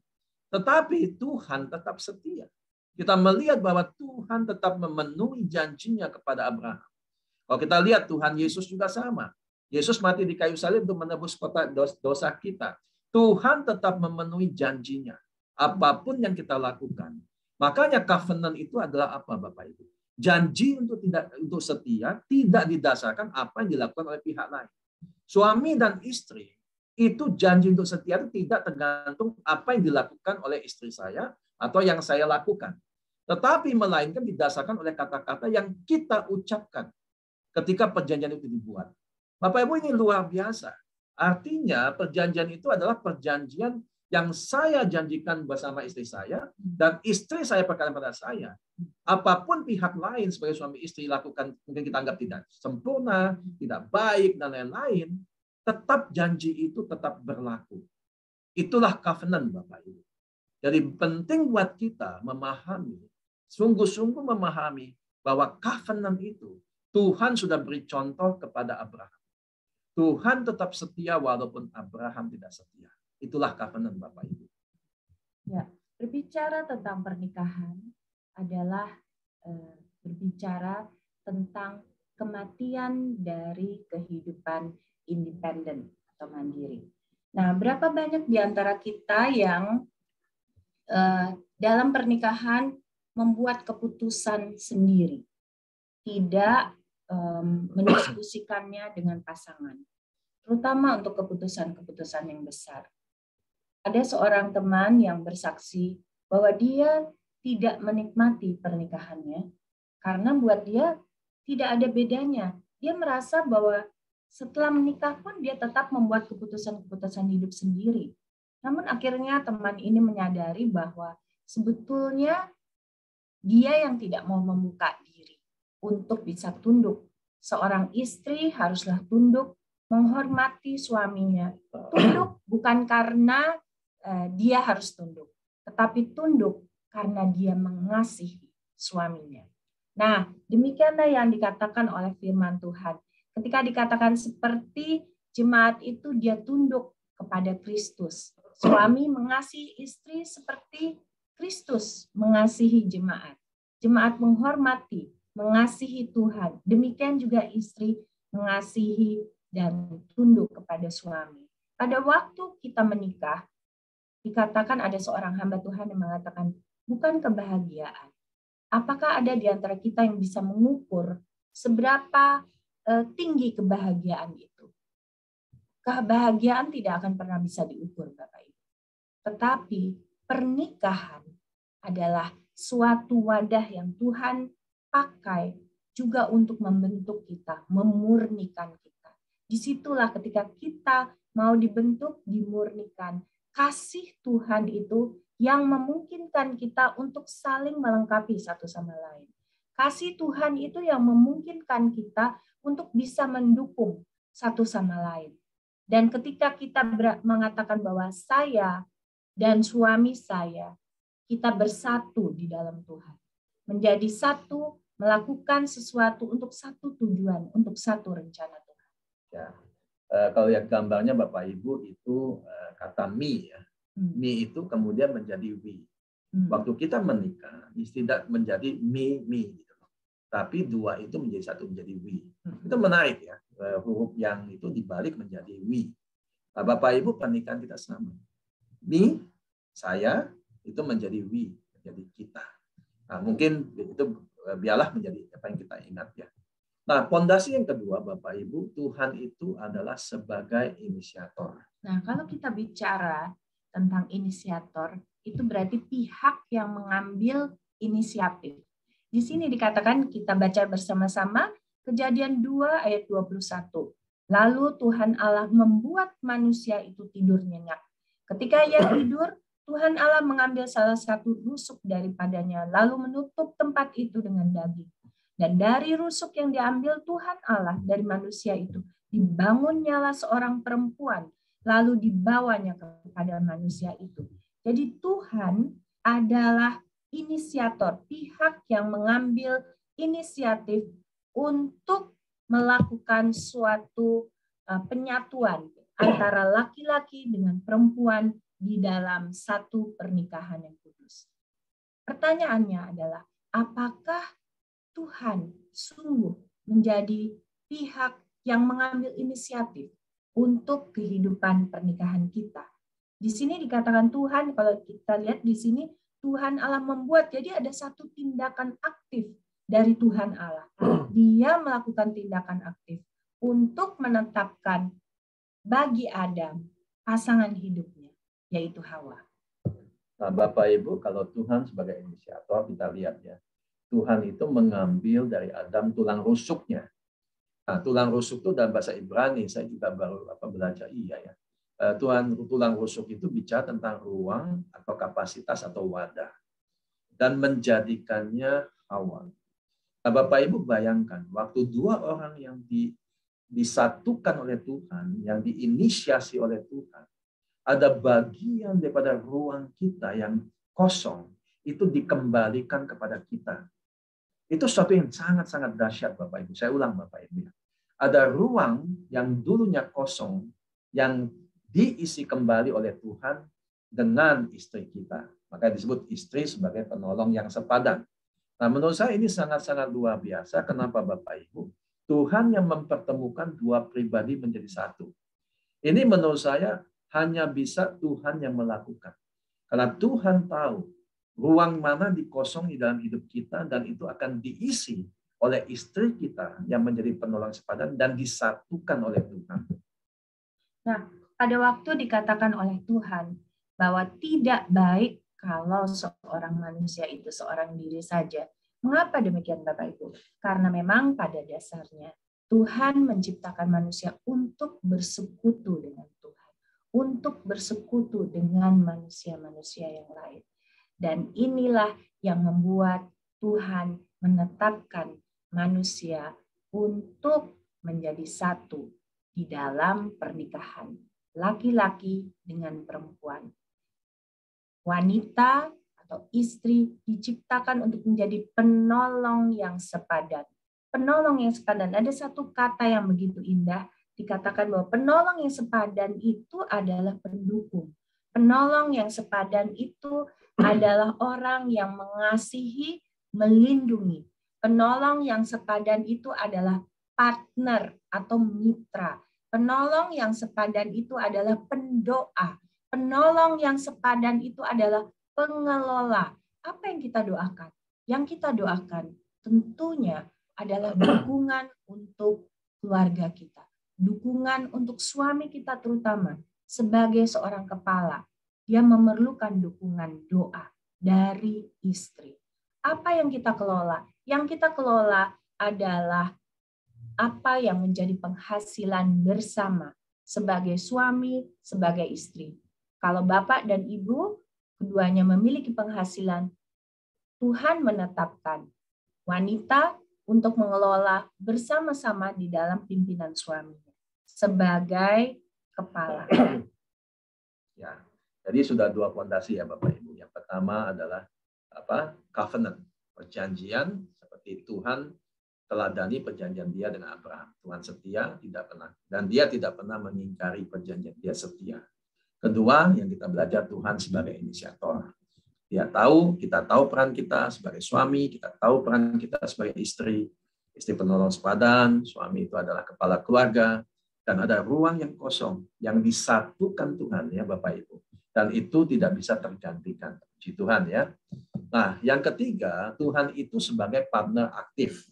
Tetapi Tuhan tetap setia. Kita melihat bahwa Tuhan tetap memenuhi janjinya kepada Abraham. Kalau kita lihat Tuhan Yesus juga sama. Yesus mati di kayu salib untuk menebus dosa kita. Tuhan tetap memenuhi janjinya. Apapun yang kita lakukan. Makanya covenant itu adalah apa Bapak Ibu? Janji untuk setia tidak didasarkan apa yang dilakukan oleh pihak lain. Suami dan istri itu janji untuk setia itu tidak tergantung apa yang dilakukan oleh istri saya atau yang saya lakukan. Tetapi melainkan didasarkan oleh kata-kata yang kita ucapkan ketika perjanjian itu dibuat. Bapak Ibu, ini luar biasa. Artinya perjanjian itu adalah perjanjian yang saya janjikan bersama istri saya dan istri saya perkatakan pada saya. Apapun pihak lain sebagai suami istri lakukan, mungkin kita anggap tidak sempurna, tidak baik, dan lain-lain, tetap janji itu tetap berlaku. Itulah covenant Bapak Ibu. Jadi penting buat kita memahami, sungguh-sungguh memahami bahwa covenant itu Tuhan sudah beri contoh kepada Abraham. Tuhan tetap setia walaupun Abraham tidak setia. Itulah covenant Bapak Ibu. Ya, berbicara tentang pernikahan adalah berbicara tentang kematian dari kehidupan independen atau mandiri. Nah, berapa banyak di antara kita yang dalam pernikahan membuat keputusan sendiri, tidak mendiskusikannya dengan pasangan, terutama untuk keputusan-keputusan yang besar. Ada seorang teman yang bersaksi bahwa dia tidak menikmati pernikahannya karena buat dia tidak ada bedanya. Dia merasa bahwa setelah menikah pun dia tetap membuat keputusan-keputusan hidup sendiri. Namun akhirnya teman ini menyadari bahwa sebetulnya dia yang tidak mau membuka diri untuk bisa tunduk. Seorang istri haruslah tunduk, menghormati suaminya. Tunduk bukan karena dia harus tunduk, tetapi tunduk karena dia mengasihi suaminya. Nah, demikianlah yang dikatakan oleh firman Tuhan. Ketika dikatakan seperti jemaat itu dia tunduk kepada Kristus. Suami mengasihi istri seperti Kristus mengasihi jemaat. Jemaat menghormati, mengasihi Tuhan. Demikian juga istri mengasihi dan tunduk kepada suami. Pada waktu kita menikah, dikatakan ada seorang hamba Tuhan yang mengatakan, bukan kebahagiaan. Apakah ada di antara kita yang bisa mengukur seberapa tinggi kebahagiaan itu? Kebahagiaan tidak akan pernah bisa diukur, Bapak Ibu. Tetapi pernikahan adalah suatu wadah yang Tuhan pakai juga untuk membentuk kita, memurnikan kita. Disitulah ketika kita mau dibentuk, dimurnikan, kasih Tuhan itu yang memungkinkan kita untuk saling melengkapi satu sama lain. Kasih Tuhan itu yang memungkinkan kita untuk bisa mendukung satu sama lain. Dan ketika kita mengatakan bahwa saya dan suami saya, kita bersatu di dalam Tuhan. Menjadi satu, melakukan sesuatu untuk satu tujuan, untuk satu rencana Tuhan. Ya. Kalau lihat gambarnya Bapak Ibu itu kata me ya. Me itu kemudian menjadi we. Waktu kita menikah, tidak menjadi me gitu. Tapi dua itu menjadi satu, menjadi we. Itu menarik ya. Huruf yang itu dibalik menjadi we. Nah, Bapak Ibu pernikahan kita sama. Me, saya, itu menjadi we, menjadi kita. Nah, mungkin itu biarlah menjadi apa yang kita ingat ya. Nah, pondasi yang kedua, Bapak Ibu, Tuhan itu adalah sebagai inisiator. Nah, kalau kita bicara tentang inisiator, itu berarti pihak yang mengambil inisiatif. Di sini dikatakan, kita baca bersama-sama, Kejadian 2 ayat 21. Lalu Tuhan Allah membuat manusia itu tidur nyenyak. Ketika ia tidur, Tuhan Allah mengambil salah satu rusuk daripadanya, lalu menutup tempat itu dengan daging. Dan dari rusuk yang diambil Tuhan Allah dari manusia itu, dibangunnyalah seorang perempuan, lalu dibawanya kepada manusia itu. Jadi Tuhan adalah inisiator, pihak yang mengambil inisiatif untuk melakukan suatu penyatuan antara laki-laki dengan perempuan di dalam satu pernikahan yang kudus. Pertanyaannya adalah, apakah Tuhan sungguh menjadi pihak yang mengambil inisiatif untuk kehidupan pernikahan kita? Di sini dikatakan Tuhan, kalau kita lihat di sini, Tuhan Allah membuat, jadi ada satu tindakan aktif dari Tuhan Allah. Dia melakukan tindakan aktif untuk menetapkan bagi Adam pasangan hidupnya, yaitu Hawa. Nah, Bapak Ibu, kalau Tuhan sebagai inisiator, kita lihat ya, Tuhan itu mengambil dari Adam tulang rusuknya. Nah, tulang rusuk itu dalam bahasa Ibrani, saya juga baru belajar ya. Tulang rusuk itu bicara tentang ruang atau kapasitas atau wadah dan menjadikannya Hawa. Nah, Bapak Ibu bayangkan, waktu dua orang yang disatukan oleh Tuhan, yang diinisiasi oleh Tuhan, ada bagian daripada ruang kita yang kosong, itu dikembalikan kepada kita. Itu sesuatu yang sangat-sangat dahsyat, Bapak Ibu. Saya ulang, Bapak Ibu. Ada ruang yang dulunya kosong, yang diisi kembali oleh Tuhan dengan istri kita. Maka disebut istri sebagai penolong yang sepadan. Nah, menurut saya ini sangat-sangat luar biasa. Kenapa, Bapak Ibu? Tuhan yang mempertemukan dua pribadi menjadi satu. Ini menurut saya hanya bisa Tuhan yang melakukan. Karena Tuhan tahu ruang mana dikosong di dalam hidup kita, dan itu akan diisi oleh istri kita yang menjadi penolong sepadan dan disatukan oleh Tuhan. Nah, pada waktu dikatakan oleh Tuhan bahwa tidak baik kalau seorang manusia itu seorang diri saja. Mengapa demikian Bapak Ibu? Karena memang pada dasarnya Tuhan menciptakan manusia untuk bersekutu dengan Tuhan, untuk bersekutu dengan manusia-manusia yang lain. Dan inilah yang membuat Tuhan menetapkan manusia untuk menjadi satu di dalam pernikahan, laki-laki dengan perempuan. Wanita atau istri diciptakan untuk menjadi penolong yang sepadan. Penolong yang sepadan, ada satu kata yang begitu indah, dikatakan bahwa penolong yang sepadan itu adalah pendukung. Penolong yang sepadan itu adalah orang yang mengasihi, melindungi. Penolong yang sepadan itu adalah partner atau mitra. Penolong yang sepadan itu adalah pendoa. Penolong yang sepadan itu adalah pengelola. Apa yang kita doakan? Yang kita doakan tentunya adalah dukungan untuk keluarga kita. Dukungan untuk suami kita terutama sebagai seorang kepala. Dia memerlukan dukungan doa dari istri. Apa yang kita kelola? Yang kita kelola adalah apa yang menjadi penghasilan bersama sebagai suami, sebagai istri. Kalau bapak dan ibu keduanya memiliki penghasilan, Tuhan menetapkan wanita untuk mengelola bersama-sama di dalam pimpinan suaminya sebagai kepala. Ya, jadi sudah dua fondasi ya Bapak Ibu. Yang pertama adalah covenant, perjanjian, seperti Tuhan teladani perjanjian dia dengan Abraham. Tuhan setia, tidak pernah, dan dia tidak pernah mengingkari perjanjian, dia setia. Kedua, yang kita belajar, Tuhan sebagai inisiator. Dia tahu, kita tahu peran kita sebagai suami, kita tahu peran kita sebagai istri. Istri penolong sepadan, suami itu adalah kepala keluarga, dan ada ruang yang kosong yang disatukan Tuhan ya Bapak Ibu. Dan itu tidak bisa tergantikan. Puji Tuhan ya. Nah, yang ketiga, Tuhan itu sebagai partner aktif.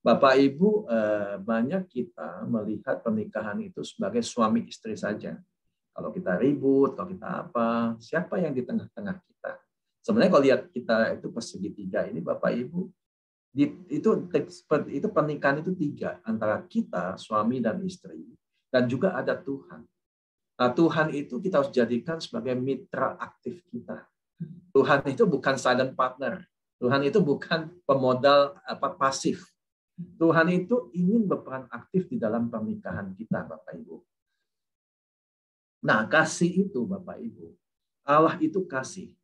Bapak Ibu, banyak kita melihat pernikahan itu sebagai suami istri saja. Kalau kita ribut, kalau kita apa, siapa yang di tengah-tengah kita? Sebenarnya kalau lihat kita itu persegi tiga ini, Bapak Ibu, itu pernikahan itu tiga, antara kita, suami dan istri, dan juga ada Tuhan. Nah, Tuhan itu kita harus jadikan sebagai mitra aktif kita. Tuhan itu bukan silent partner. Tuhan itu bukan pemodal pasif. Tuhan itu ingin berperan aktif di dalam pernikahan kita, Bapak Ibu. Nah, kasih itu, Bapak Ibu, Allah itu kasih.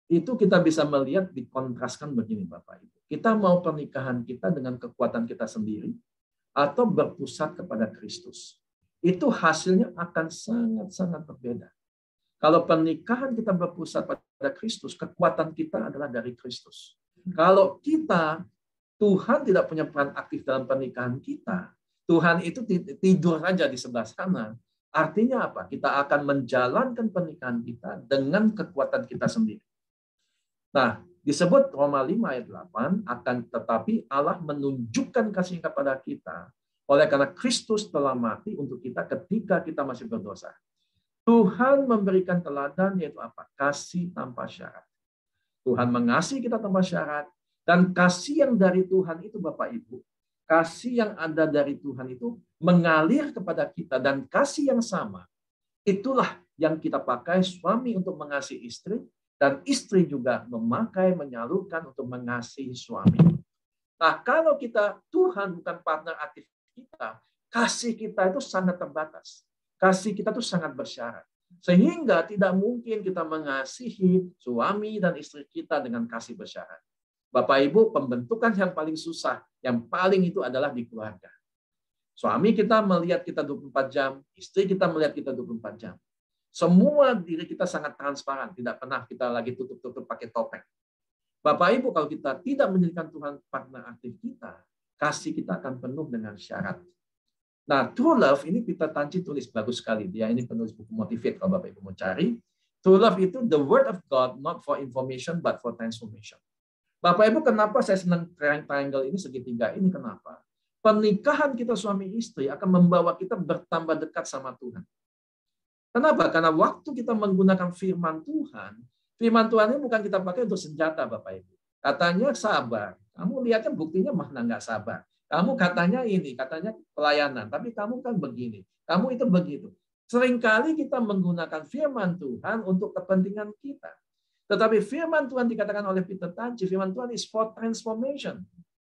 Itu kita bisa melihat dikontraskan begini, Bapak Ibu. Kita mau pernikahan kita dengan kekuatan kita sendiri atau berpusat kepada Kristus. Itu hasilnya akan sangat-sangat berbeda. Kalau pernikahan kita berpusat pada Kristus, kekuatan kita adalah dari Kristus. Kalau kita, Tuhan tidak punya peran aktif dalam pernikahan kita, Tuhan itu tidur saja di sebelah sana. Artinya apa? Kita akan menjalankan pernikahan kita dengan kekuatan kita sendiri. Nah, disebut Roma 5 ayat 8, akan tetapi Allah menunjukkan kasih kepada kita oleh karena Kristus telah mati untuk kita ketika kita masih berdosa. Tuhan memberikan teladan yaitu apa? Kasih tanpa syarat. Tuhan mengasihi kita tanpa syarat, dan kasih yang dari Tuhan itu Bapak Ibu, kasih yang ada dari Tuhan itu mengalir kepada kita, dan kasih yang sama itulah yang kita pakai suami untuk mengasihi istri, dan istri juga memakai, menyalurkan untuk mengasihi suami. Nah, kalau kita, Tuhan bukan partner aktif kita, kasih kita itu sangat terbatas. Kasih kita itu sangat bersyarat. Sehingga tidak mungkin kita mengasihi suami dan istri kita dengan kasih bersyarat. Bapak Ibu, pembentukan yang paling susah, yang paling itu adalah di keluarga. Suami kita melihat kita 24 jam, istri kita melihat kita 24 jam. Semua diri kita sangat transparan, tidak pernah kita lagi tutup-tutup pakai topeng. Bapak Ibu, kalau kita tidak menjadikan Tuhan partner aktif kita, kasih kita akan penuh dengan syarat. Nah, true love ini Peter Tanci tulis bagus sekali. Dia ini penulis buku Motivate kalau Bapak Ibu mau cari. True love itu the word of God not for information but for transformation. Bapak Ibu, kenapa saya senang triangle ini, segitiga ini? Kenapa? Pernikahan kita suami istri akan membawa kita bertambah dekat sama Tuhan. Kenapa? Karena waktu kita menggunakan firman Tuhan ini bukan kita pakai untuk senjata, Bapak Ibu. Katanya sabar. Kamu lihatnya buktinya mana nggak sabar. Kamu katanya ini, katanya pelayanan. Tapi kamu kan begini. Kamu itu begitu. Seringkali kita menggunakan firman Tuhan untuk kepentingan kita. Tetapi firman Tuhan dikatakan oleh Peter Tanci, firman Tuhan is for transformation.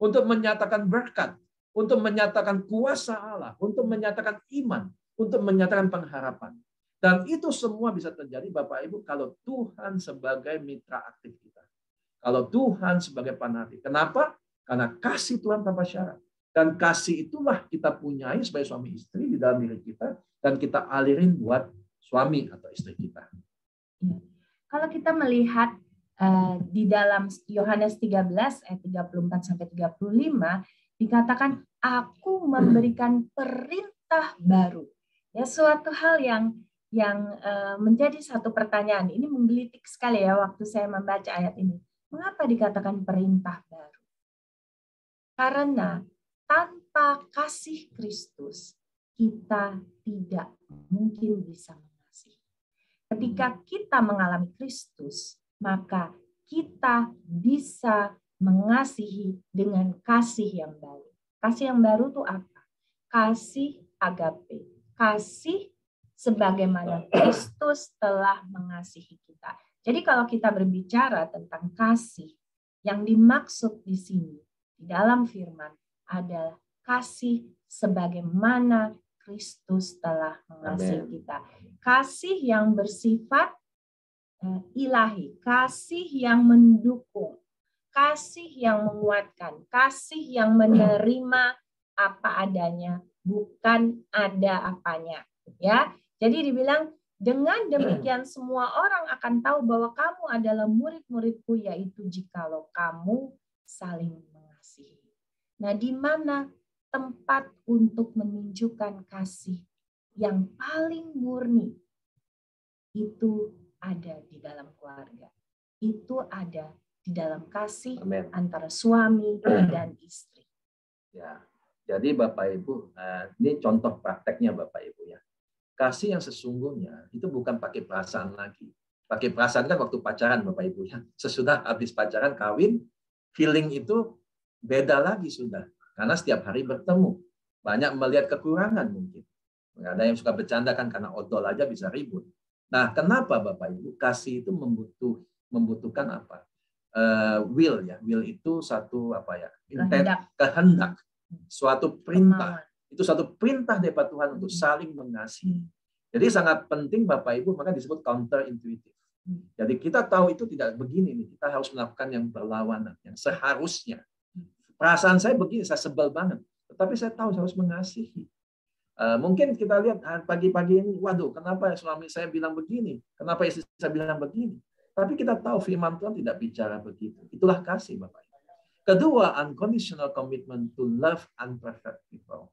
Untuk menyatakan berkat. Untuk menyatakan kuasa Allah. Untuk menyatakan iman. Untuk menyatakan pengharapan. Dan itu semua bisa terjadi, Bapak Ibu, kalau Tuhan sebagai mitra aktif kita. Kalau Tuhan sebagai penarik. Kenapa? Karena kasih Tuhan tanpa syarat. Dan kasih itulah kita punyai sebagai suami istri di dalam diri kita. Dan kita alirin buat suami atau istri kita. Kalau kita melihat di dalam Yohanes 13 ayat 34-35, dikatakan, aku memberikan perintah baru. Ya, suatu hal yang menjadi satu pertanyaan. Ini menggelitik sekali ya waktu saya membaca ayat ini. Mengapa dikatakan perintah baru? Karena tanpa kasih Kristus, kita tidak mungkin bisa mengasihi. Ketika kita mengalami Kristus, maka kita bisa mengasihi dengan kasih yang baru. Kasih yang baru itu apa? Kasih agape. Kasih sebagaimana Kristus telah mengasihi kita. Jadi kalau kita berbicara tentang kasih, yang dimaksud di sini, di dalam firman, adalah kasih sebagaimana Kristus telah mengasihi kita. Kasih yang bersifat ilahi, kasih yang mendukung, kasih yang menguatkan, kasih yang menerima apa adanya, bukan ada apanya. Ya, jadi dibilang, dengan demikian semua orang akan tahu bahwa kamu adalah murid-muridku, yaitu jikalau kamu saling mengasihi. Nah, di mana tempat untuk menunjukkan kasih yang paling murni? Itu ada di dalam keluarga. Itu ada di dalam kasih antara suami dan istri. Ya, jadi Bapak Ibu, ini contoh prakteknya Bapak Ibu ya. Kasih yang sesungguhnya itu bukan pakai perasaan lagi. Pakai perasaan kan waktu pacaran Bapak Ibu ya. Sesudah habis pacaran kawin, feeling itu beda lagi sudah. Karena setiap hari bertemu. Banyak melihat kekurangan mungkin. Ada yang suka bercanda kan karena odol aja bisa ribut. Nah, kenapa Bapak Ibu? Kasih itu membutuhkan apa? Will ya. Will itu satu apa ya? Kehendak. Suatu perintah. Itu satu perintah dari Tuhan untuk saling mengasihi. Jadi sangat penting Bapak Ibu, maka disebut counterintuitive. Jadi kita tahu itu tidak begini nih, kita harus melakukan yang berlawanan, yang seharusnya. Perasaan saya begini, saya sebel banget. Tetapi saya tahu saya harus mengasihi. Mungkin kita lihat pagi-pagi ini, waduh, kenapa suami saya bilang begini? Kenapa istri saya bilang begini? Tapi kita tahu firman Tuhan tidak bicara begitu. Itulah kasih Bapak Ibu. Kedua, unconditional commitment to love imperfect people.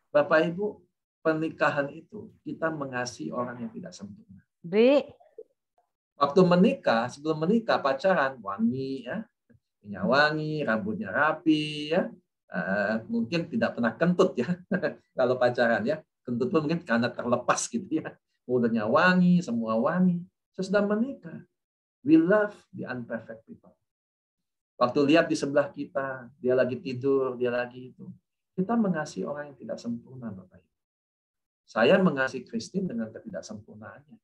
Bapak Ibu, pernikahan itu kita mengasihi orang yang tidak sempurna. Waktu menikah, sebelum menikah pacaran wangi ya, minyak wangi, rambutnya rapi ya, mungkin tidak pernah kentut ya kalau pacaran ya, kentut pun mungkin karena terlepas gitu ya, mulutnya wangi, semua wangi. Sesudah menikah, we love the imperfect people. Waktu lihat di sebelah kita, dia lagi tidur, dia lagi itu. Kita mengasihi orang yang tidak sempurna, Bapak Ibu. Saya mengasihi Christine dengan ketidaksempurnaannya.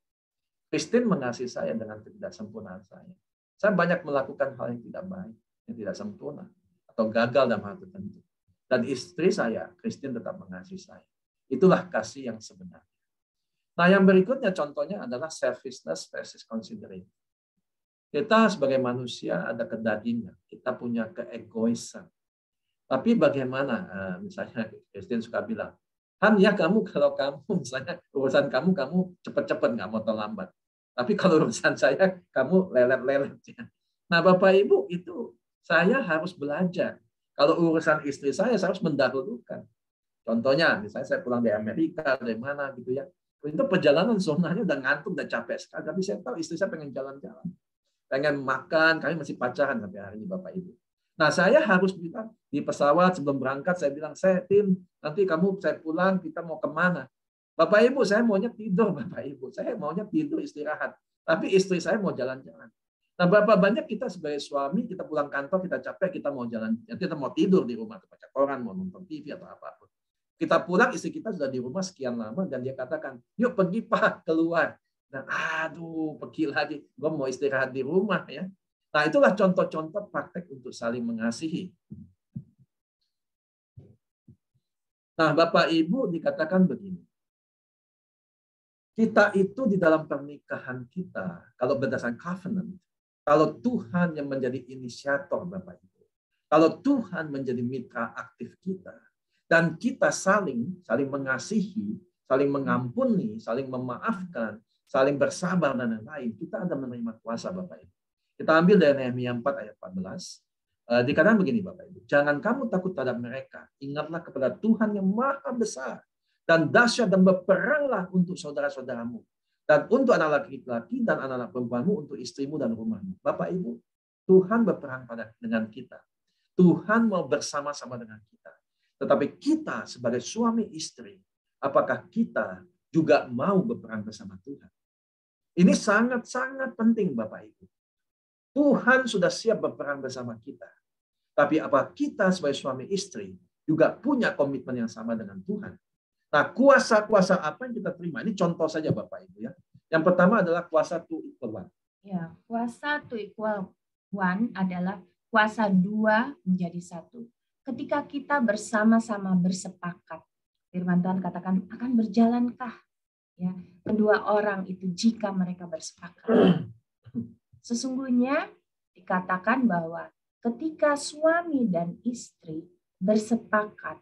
Christine mengasihi saya dengan ketidaksempurnaan saya. Saya banyak melakukan hal yang tidak baik, yang tidak sempurna, atau gagal dalam hal tertentu. Dan istri saya, Christine tetap mengasihi saya. Itulah kasih yang sebenarnya. Nah, yang berikutnya contohnya adalah selfishness versus considerate. Kita sebagai manusia ada kedagingan, kita punya keegoisan. Tapi bagaimana, misalnya Christine suka bilang, Han ya kamu kalau kamu misalnya urusan kamu cepet-cepet nggak mau terlambat. Tapi kalau urusan saya kamu lelet-lelet. Nah Bapak Ibu itu saya harus belajar. Kalau urusan istri saya harus mendahulukan. Contohnya, misalnya saya pulang dari Amerika, dari mana gitu ya. Itu perjalanan sebenarnya udah ngantuk, udah capek sekali. Tapi saya tahu istri saya pengen jalan-jalan. Pengen makan, kami masih pacaran sampai hari ini Bapak Ibu. Nah, saya harus bilang di pesawat sebelum berangkat, saya bilang, Tim, nanti saya pulang, kita mau kemana? Bapak Ibu, saya maunya tidur, Bapak Ibu. Saya maunya tidur, istirahat. Tapi istri saya mau jalan-jalan. Nah, berapa banyak kita sebagai suami, kita pulang kantor, kita capek, kita mau jalan, kita mau tidur di rumah, atau baca koran, mau nonton TV, atau apapun. Kita pulang, istri kita sudah di rumah sekian lama, dan dia katakan, yuk pergi Pak, keluar. Dan aduh, pergi lagi, gue mau istirahat di rumah ya. Nah, itulah contoh-contoh praktek untuk saling mengasihi. Nah, Bapak Ibu dikatakan begini. Kita itu di dalam pernikahan kita, kalau berdasarkan covenant, kalau Tuhan yang menjadi inisiator Bapak Ibu, kalau Tuhan menjadi mitra aktif kita, dan kita saling mengasihi, saling mengampuni, saling memaafkan, saling bersabar dan lain-lain, kita ada menerima kuasa Bapak Ibu. Kita ambil dari Nehemia 4 ayat 14. Dikatakan begini Bapak Ibu, jangan kamu takut terhadap mereka, ingatlah kepada Tuhan yang maha besar dan dahsyat, dan berperanglah untuk saudara-saudaramu, dan untuk anak laki-laki dan anak-anak perempuanmu, untuk istrimu dan rumahmu. Bapak Ibu, Tuhan berperang dengan kita. Tuhan mau bersama-sama dengan kita. Tetapi kita sebagai suami istri, apakah kita juga mau berperang bersama Tuhan? Ini sangat-sangat penting Bapak Ibu. Tuhan sudah siap berperang bersama kita. Tapi apa kita sebagai suami istri juga punya komitmen yang sama dengan Tuhan? Nah, kuasa-kuasa apa yang kita terima? Ini contoh saja Bapak Ibu ya. Yang pertama adalah kuasa to equal one. Ya, kuasa to equal one adalah kuasa dua menjadi satu. Ketika kita bersama-sama bersepakat, firman Tuhan katakan akan berjalankah ya kedua orang itu jika mereka bersepakat. Sesungguhnya dikatakan bahwa ketika suami dan istri bersepakat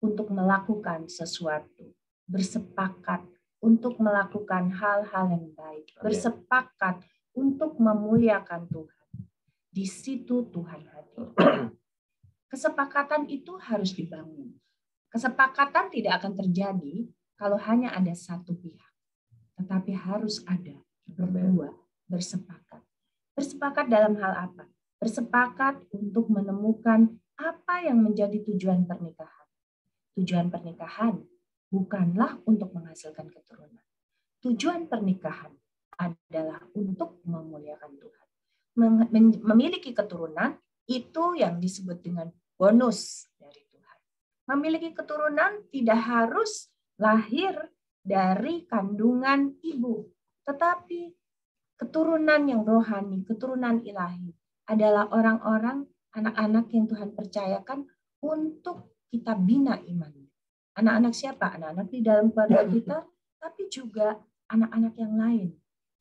untuk melakukan sesuatu, bersepakat untuk melakukan hal-hal yang baik, bersepakat untuk memuliakan Tuhan, di situ Tuhan hadir. Kesepakatan itu harus dibangun. Kesepakatan tidak akan terjadi kalau hanya ada satu pihak, tetapi harus ada berdua bersepakat. Bersepakat dalam hal apa? Bersepakat untuk menemukan apa yang menjadi tujuan pernikahan. Tujuan pernikahan bukanlah untuk menghasilkan keturunan. Tujuan pernikahan adalah untuk memuliakan Tuhan. Memiliki keturunan itu yang disebut dengan bonus dari Tuhan. Memiliki keturunan tidak harus lahir dari kandungan ibu, tetapi keturunan yang rohani, keturunan ilahi adalah orang-orang, anak-anak yang Tuhan percayakan untuk kita bina imannya. Anak-anak siapa? Anak-anak di dalam keluarga kita, tapi juga anak-anak yang lain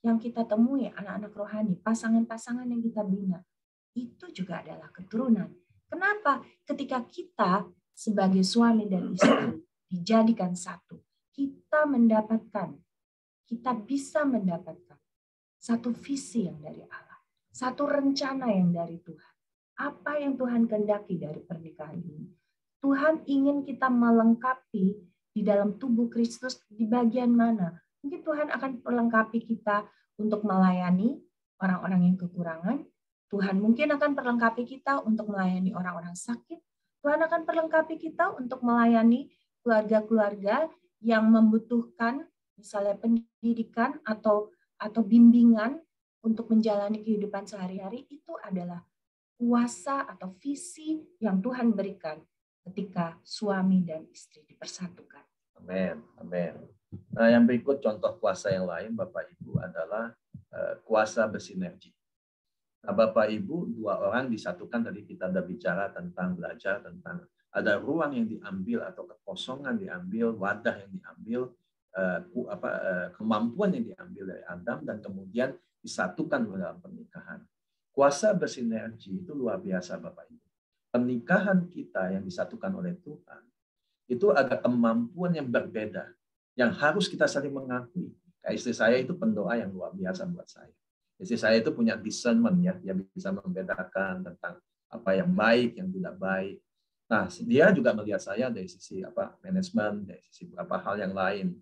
yang kita temui, anak-anak rohani, pasangan-pasangan yang kita bina. Itu juga adalah keturunan. Kenapa? Ketika kita sebagai suami dan istri dijadikan satu, kita bisa mendapatkan satu visi yang dari Allah, satu rencana yang dari Tuhan. Apa yang Tuhan kehendaki dari pernikahan ini? Tuhan ingin kita melengkapi di dalam tubuh Kristus di bagian mana? Mungkin Tuhan akan melengkapi kita untuk melayani orang-orang yang kekurangan. Tuhan mungkin akan perlengkapi kita untuk melayani orang-orang sakit. Tuhan akan perlengkapi kita untuk melayani keluarga-keluarga yang membutuhkan misalnya pendidikan atau bimbingan untuk menjalani kehidupan sehari-hari. Itu adalah kuasa atau visi yang Tuhan berikan ketika suami dan istri dipersatukan. Amin, amin. Nah, yang berikut contoh kuasa yang lain Bapak Ibu adalah kuasa bersinergi. Nah, Bapak Ibu, dua orang disatukan, tadi kita sudah bicara tentang belajar tentang ada ruang yang diambil atau kekosongan diambil, wadah yang diambil, kemampuan yang diambil dari Adam dan kemudian disatukan dalam pernikahan. Kuasa bersinergi itu luar biasa Bapak Ibu. Pernikahan kita yang disatukan oleh Tuhan, itu ada kemampuan yang berbeda, yang harus kita saling mengakui. Kayak istri saya itu pendoa yang luar biasa buat saya. Istri saya itu punya discernment ya, dia bisa membedakan tentang apa yang baik, yang tidak baik. Nah, dia juga melihat saya dari sisi manajemen, dari sisi beberapa hal yang lain.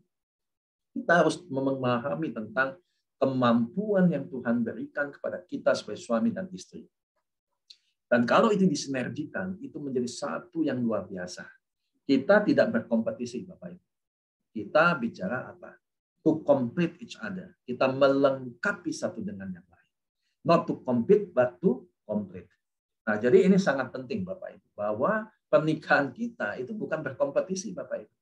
Kita harus memahami tentang kemampuan yang Tuhan berikan kepada kita sebagai suami dan istri. Dan kalau itu disinergikan, itu menjadi satu yang luar biasa. Kita tidak berkompetisi, Bapak Ibu. Kita bicara apa? To complete each other. Kita melengkapi satu dengan yang lain. Not to compete, but to complete. Nah, jadi ini sangat penting, Bapak Ibu, bahwa pernikahan kita itu bukan berkompetisi, Bapak Ibu.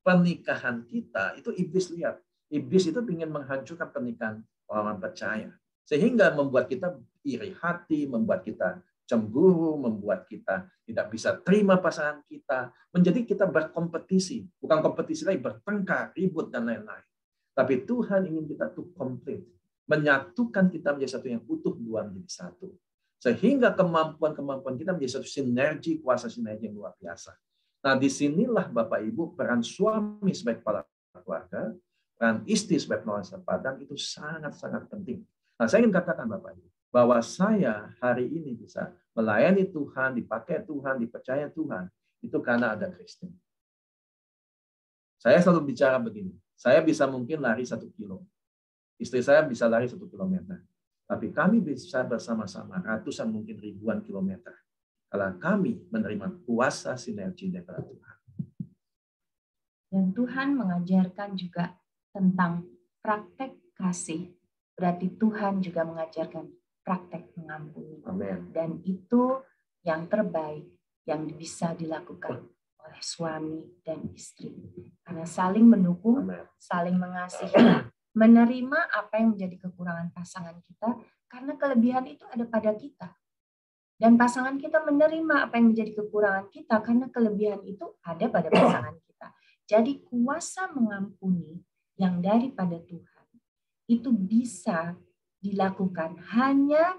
Pernikahan kita itu iblis lihat. Iblis itu ingin menghancurkan pernikahan orang percaya. Sehingga membuat kita iri hati, membuat kita cemburu, membuat kita tidak bisa terima pasangan kita. Menjadi kita berkompetisi. Bukan kompetisi lagi, bertengkar, ribut, dan lain-lain. Tapi Tuhan ingin kita to complete. Menyatukan kita menjadi satu yang utuh, dua menjadi satu. Sehingga kemampuan-kemampuan kita menjadi satu sinergi, kuasa sinergi yang luar biasa. Nah, disinilah Bapak Ibu, peran suami sebagai kepala keluarga, peran istri sebagai penguasa padang itu sangat-sangat penting. Nah, saya ingin katakan Bapak Ibu, bahwa saya hari ini bisa melayani Tuhan, dipakai Tuhan, dipercaya Tuhan, itu karena ada Kristen. Saya selalu bicara begini, saya bisa mungkin lari 1 kilo. Istri saya bisa lari 1 kilometer. Tapi kami bisa bersama-sama ratusan mungkin ribuan kilometer. Kalau kami menerima kuasa sinergi dari Tuhan. Dan Tuhan mengajarkan juga tentang praktek kasih. Berarti Tuhan juga mengajarkan praktek mengampuni. Amen. Dan itu yang terbaik yang bisa dilakukan oleh suami dan istri. Karena saling mendukung, Amen. saling mengasihi, menerima apa yang menjadi kekurangan pasangan kita, karena kelebihan itu ada pada kita. Dan pasangan kita menerima apa yang menjadi kekurangan kita, karena kelebihan itu ada pada pasangan kita. Jadi kuasa mengampuni yang daripada Tuhan, itu bisa dilakukan hanya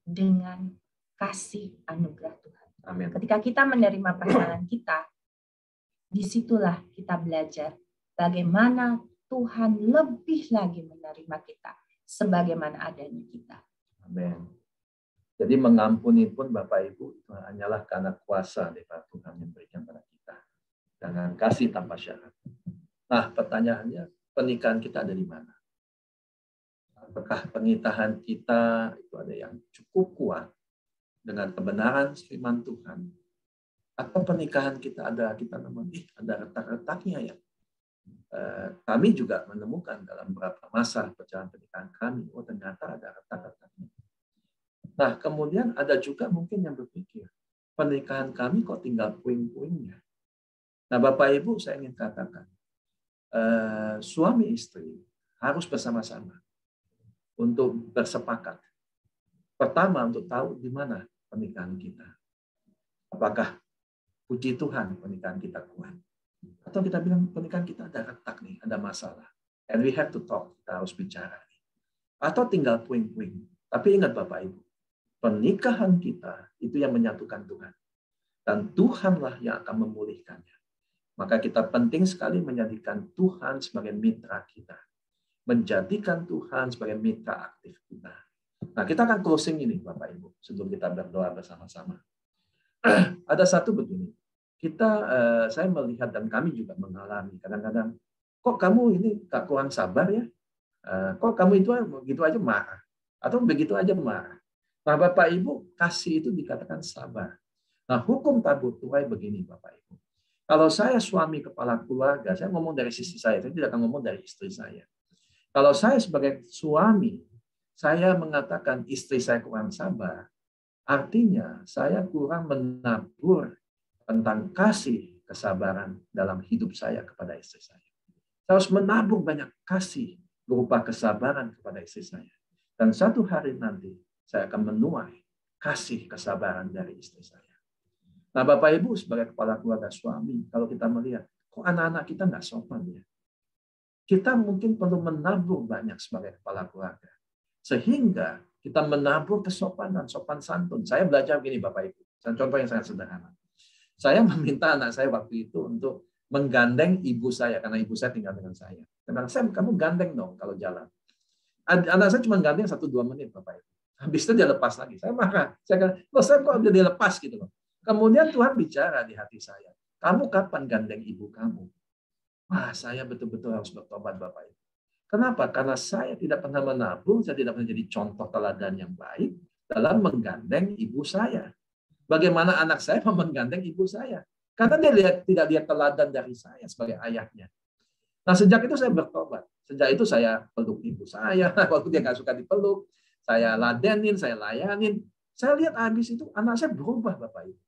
dengan kasih anugerah Tuhan. Amen. Ketika kita menerima pasangan kita, disitulah kita belajar bagaimana Tuhan lebih lagi menerima kita sebagaimana adanya kita. Amin. Jadi mengampuni pun Bapak Ibu itu hanyalah karena kuasa dari Tuhan yang berikan pada kita. Dengan kasih tanpa syarat. Nah, pertanyaannya, pernikahan kita ada di mana? Apakah pernikahan kita itu ada yang cukup kuat dengan kebenaran firman Tuhan? Atau pernikahan kita ada retak-retaknya ya? Kami juga menemukan dalam beberapa masa perjalanan pernikahan kami, ternyata ada retak-retaknya. Nah, kemudian ada juga mungkin yang berpikir, pernikahan kami kok tinggal puing-puingnya. Nah, Bapak Ibu, saya ingin katakan, suami istri harus bersama-sama untuk bersepakat. Pertama, untuk tahu di mana pernikahan kita. Apakah puji Tuhan pernikahan kita kuat? Atau kita bilang pernikahan kita ada retak nih, ada masalah. And we have to talk, kita harus bicara. Atau tinggal puing-puing. Tapi ingat Bapak Ibu, pernikahan kita itu yang menyatukan Tuhan. Dan Tuhanlah yang akan memulihkannya. Maka kita penting sekali menjadikan Tuhan sebagai mitra kita. Menjadikan Tuhan sebagai mitra aktif kita. Nah, kita akan closing ini Bapak Ibu, sebelum kita berdoa bersama-sama. Ada satu begini. Saya melihat dan kami juga mengalami kadang-kadang, kok kamu ini tak kurang sabar ya? Kok kamu itu begitu aja marah? Atau begitu aja marah? Nah, Bapak Ibu, kasih itu dikatakan sabar. Nah, hukum tabur tuai begini Bapak Ibu. Kalau saya suami kepala keluarga, saya ngomong dari sisi saya tidak akan ngomong dari istri saya. Kalau saya sebagai suami, saya mengatakan istri saya kurang sabar, artinya saya kurang menabur tentang kasih kesabaran dalam hidup saya kepada istri saya. Saya harus menabur banyak kasih berupa kesabaran kepada istri saya. Dan satu hari nanti saya akan menuai kasih kesabaran dari istri saya. Nah, Bapak Ibu sebagai kepala keluarga suami, kalau kita melihat, kok anak-anak kita nggak sopan ya? Kita mungkin perlu menabur banyak sebagai kepala keluarga. Sehingga kita menabur kesopanan, sopan santun. Saya belajar begini Bapak Ibu. Contoh yang sangat sederhana. Saya meminta anak saya waktu itu untuk menggandeng ibu saya, karena ibu saya tinggal dengan saya. Saya bilang, kamu gandeng dong kalau jalan. Anak saya cuma gandeng 1-2 menit, Bapak Ibu. Habis itu dia lepas lagi. Saya marah. Saya kata, saya kok dia lepas gitu loh. Kemudian Tuhan bicara di hati saya, kamu kapan gandeng ibu kamu? Wah, saya betul-betul harus bertobat Bapak Ibu. Kenapa? Karena saya tidak pernah menabung, saya tidak pernah jadi contoh teladan yang baik dalam menggandeng ibu saya. Bagaimana anak saya mau menggandeng ibu saya? Karena dia tidak lihat teladan dari saya sebagai ayahnya. Nah, sejak itu saya bertobat. Sejak itu saya peluk ibu saya, waktu dia nggak suka dipeluk. Saya ladenin, saya layanin. Saya lihat habis itu anak saya berubah Bapak Ibu.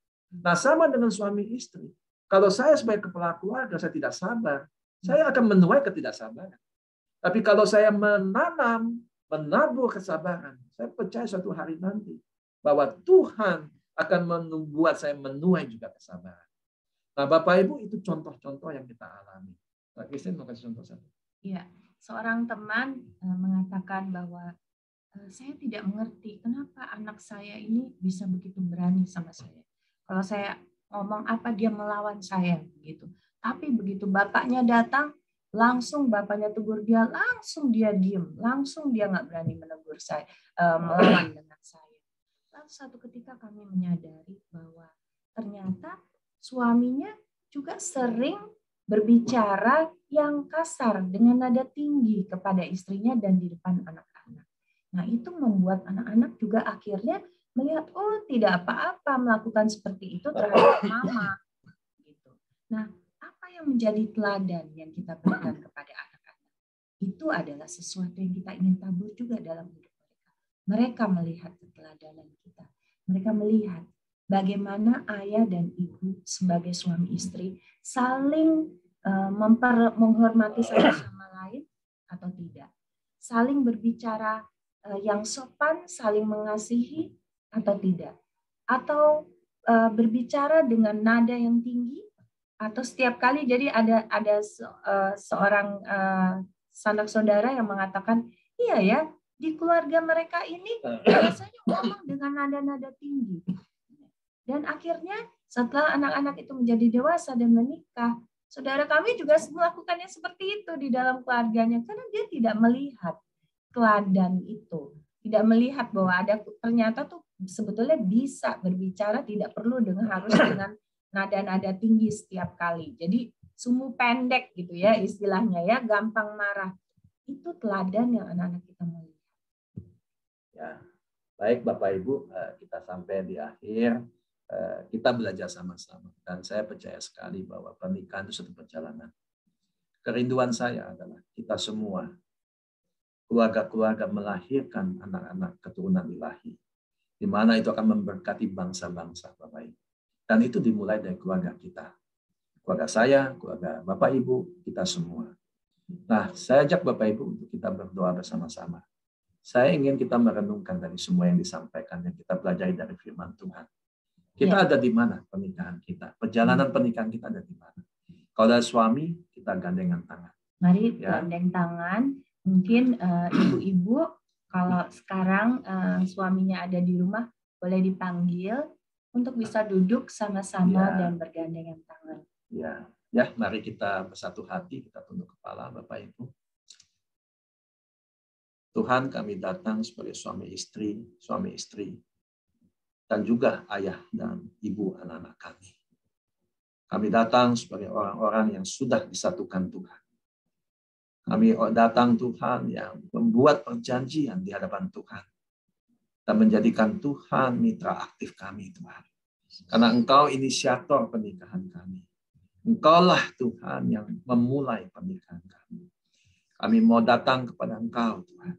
Nah, sama dengan suami istri. Kalau saya sebagai kepala keluarga, saya tidak sabar. Saya akan menuai ketidaksabaran. Tapi kalau saya menabur kesabaran, saya percaya suatu hari nanti bahwa Tuhan akan membuat saya menuai juga kesabaran. Nah, Bapak Ibu, itu contoh-contoh yang kita alami. Pak Christine mau kasih contoh satu. Iya, seorang teman mengatakan bahwa saya tidak mengerti kenapa anak saya ini bisa begitu berani sama saya. Kalau saya ngomong apa dia melawan saya gitu. Tapi begitu bapaknya datang, langsung bapaknya tegur dia, langsung dia diem, langsung dia nggak berani menegur saya, melawan dengan saya. Lalu satu ketika kami menyadari bahwa ternyata suaminya juga sering berbicara yang kasar dengan nada tinggi kepada istrinya dan di depan anak-anak. Nah, itu membuat anak-anak juga akhirnya melihat, oh tidak apa-apa melakukan seperti itu terhadap mama. Gitu. Nah, apa yang menjadi teladan yang kita berikan kepada anak-anak? Itu adalah sesuatu yang kita ingin tabur juga dalam hidup mereka. Mereka melihat keteladanan kita. Mereka melihat bagaimana ayah dan ibu sebagai suami istri saling menghormati satu sama lain atau tidak. Saling berbicara yang sopan, saling mengasihi atau tidak. Atau berbicara dengan nada yang tinggi atau setiap kali jadi ada seorang sanak saudara yang mengatakan, iya ya, di keluarga mereka ini biasanya ngomong dengan nada-nada tinggi. Dan akhirnya setelah anak-anak itu menjadi dewasa dan menikah, saudara kami juga melakukannya seperti itu di dalam keluarganya karena dia tidak melihat teladan itu, tidak melihat bahwa ada ternyata tuh sebetulnya bisa berbicara tidak perlu harus dengan nada-nada tinggi setiap kali. Jadi sumbu pendek gitu ya istilahnya ya, gampang marah. Itu teladan yang anak-anak kita melihat. Ya, baik Bapak Ibu, kita sampai di akhir. Kita belajar sama-sama dan saya percaya sekali bahwa pernikahan itu satu perjalanan. Kerinduan saya adalah kita semua keluarga-keluarga melahirkan anak-anak keturunan ilahi, di mana itu akan memberkati bangsa-bangsa Bapak Ibu. Dan itu dimulai dari keluarga kita, keluarga saya, keluarga Bapak Ibu, kita semua. Nah, saya ajak Bapak Ibu untuk kita berdoa bersama-sama. Saya ingin kita merenungkan dari semua yang disampaikan, yang kita pelajari dari firman Tuhan. Kita ada di mana pernikahan kita? Perjalanan pernikahan kita ada di mana? Kalau ada suami, kita gandengan tangan. Mari gandeng tangan. Mungkin ibu-ibu, kalau sekarang suaminya ada di rumah, boleh dipanggil untuk bisa duduk sama-sama dan bergandengan tangan. Ya, mari kita bersatu hati, kita tunduk kepala, Bapak Ibu. Tuhan, kami datang sebagai suami istri, dan juga ayah dan ibu anak-anak kami. Kami datang sebagai orang-orang yang sudah disatukan Tuhan. Kami datang Tuhan yang membuat perjanjian di hadapan Tuhan. Dan menjadikan Tuhan mitra aktif kami Tuhan. Karena Engkau inisiator pernikahan kami. Engkaulah Tuhan yang memulai pernikahan kami. Kami mau datang kepada Engkau Tuhan.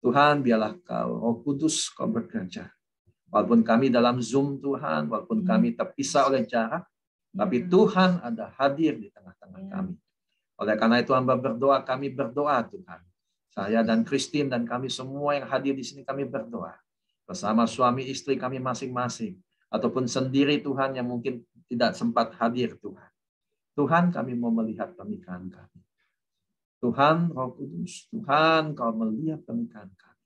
Tuhan biarlah Kau, Roh Kudus Kau bekerja. Walaupun kami dalam Zoom Tuhan, walaupun kami terpisah oleh jarak, tapi Tuhan ada hadir di tengah-tengah kami. Oleh karena itu hamba berdoa, kami berdoa Tuhan. Saya dan Christine dan kami semua yang hadir di sini kami berdoa. Bersama suami istri kami masing-masing. Ataupun sendiri Tuhan yang mungkin tidak sempat hadir Tuhan. Tuhan kami mau melihat pernikahan kami. Tuhan Roh Kudus, Tuhan Kau melihat pernikahan kami.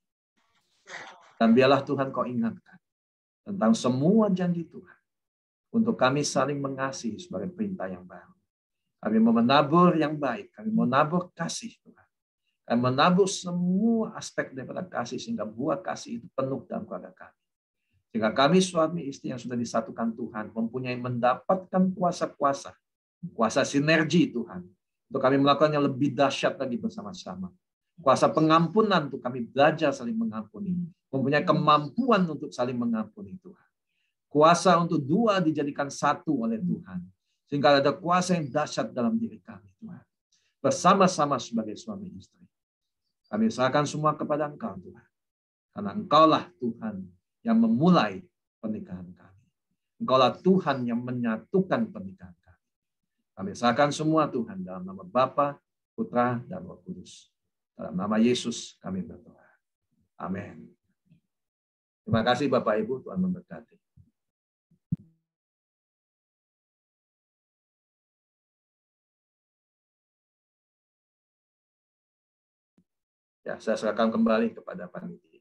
Dan biarlah Tuhan Kau ingatkan tentang semua janji Tuhan. Untuk kami saling mengasihi sebagai perintah yang baru. Kami mau menabur yang baik. Kami mau menabur kasih Tuhan. Kami menabur semua aspek daripada kasih sehingga buah kasih itu penuh dalam keluarga kami. Sehingga kami suami istri yang sudah disatukan Tuhan mempunyai mendapatkan kuasa-kuasa, kuasa sinergi Tuhan. Untuk kami melakukan yang lebih dahsyat lagi bersama-sama. Kuasa pengampunan untuk kami belajar saling mengampuni. Mempunyai kemampuan untuk saling mengampuni Tuhan. Kuasa untuk dua dijadikan satu oleh Tuhan. Sehingga ada kuasa yang dahsyat dalam diri kami Tuhan. Bersama-sama sebagai suami istri. Kami serahkan semua kepada Engkau Tuhan. Karena Engkaulah Tuhan yang memulai pernikahan kami. Engkaulah Tuhan yang menyatukan pernikahan kami. Kami serahkan semua Tuhan dalam nama Bapa, Putra, dan Roh Kudus. Dalam nama Yesus kami berdoa. Amin. Terima kasih Bapak Ibu, Tuhan memberkati. Ya, saya serahkan kembali kepada panitia.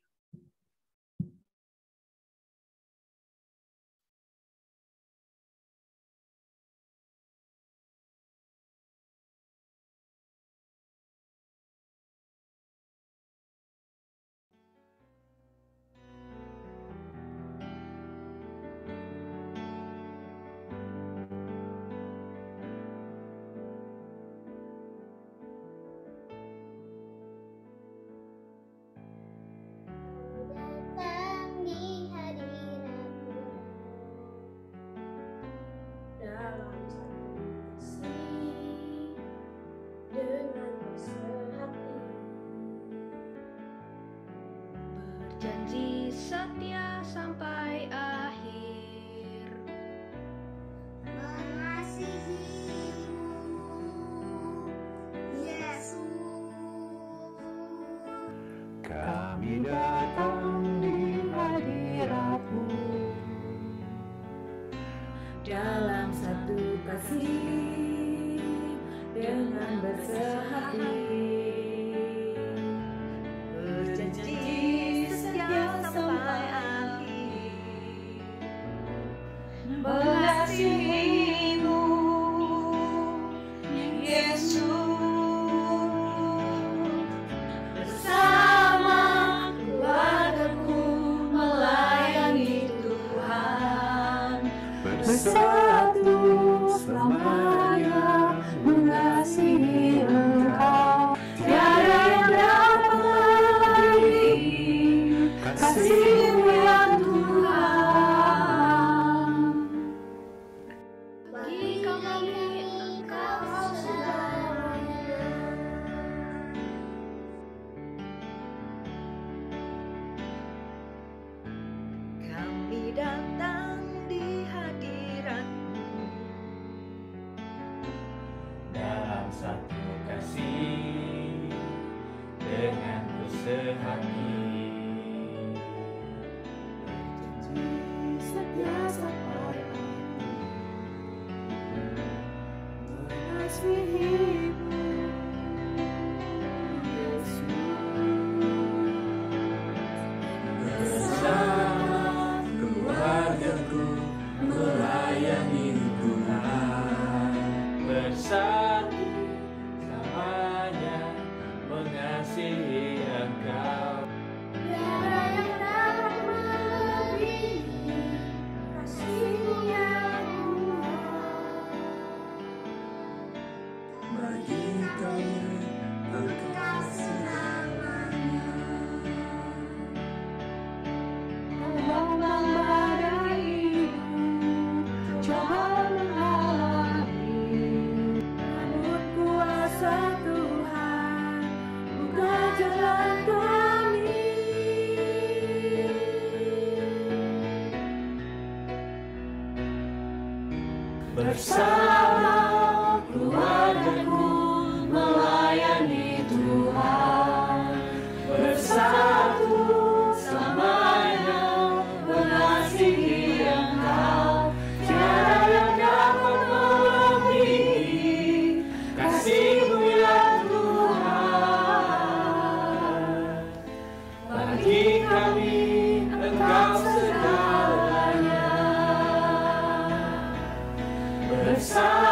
Janji setia sampai akhir, mengasihimu Yesus. Kami datang di hadirat-Mu Dalam satu kasih dengan bersehati, berjanji setia sampai akhir, mengasihimu Yesus. Bersama keluargaku melayani Tuhan, bersatu selamanya mengasihi Engkau. tiada yang dapat melebihi kasih-Mu ya Tuhan. Bagi kami Engkau segalanya. Kami datang di hadirat-Mu Dalam satu kasih dengan bersehati, berjanji setia sampai akhir, mengasihimu Yesus. Bersama keluargaku melayani Tuhan, bersatu selamanya mengasihi Engkau. tiada yang dapat melebihi kasih-Mu ya Tuhan. Bagi kami Engkau selamanya. Gelombang badai coba menghalangi, namun kuasa Tuhan buka jalan kami. Bersama keluargaku melayani Tuhan, bersatu selamanya mengasihi Engkau. Tiada yang dapat melebihi kasih-Mu ya Tuhan. Bagi kami Engkau segalanya. Bersama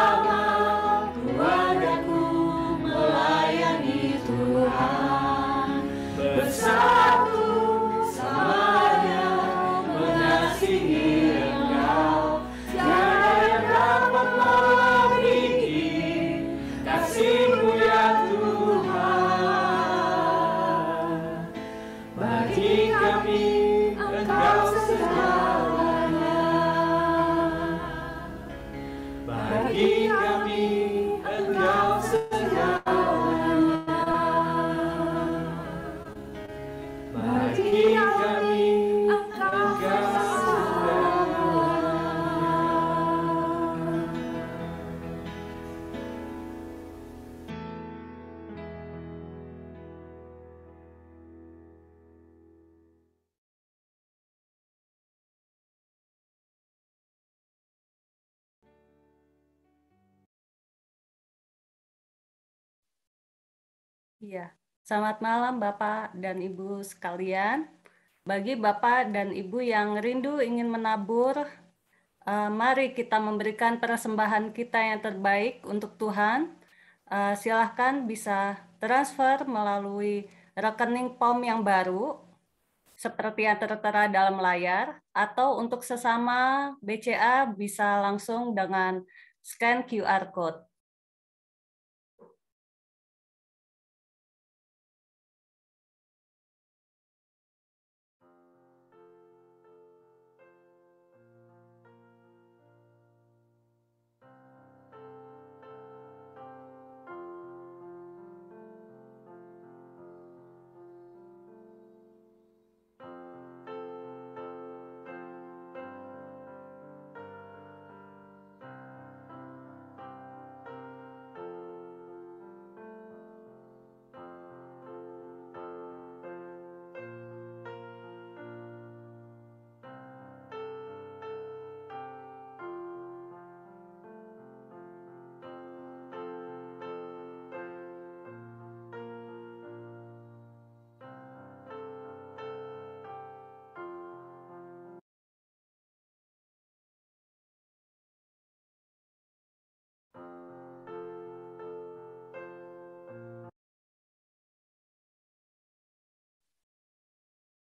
Iya, selamat malam Bapak dan Ibu sekalian. Bagi Bapak dan Ibu yang rindu ingin menabur, mari kita memberikan persembahan kita yang terbaik untuk Tuhan. Silahkan bisa transfer melalui rekening POM yang baru, seperti yang tertera dalam layar, atau untuk sesama BCA bisa langsung dengan scan QR Code.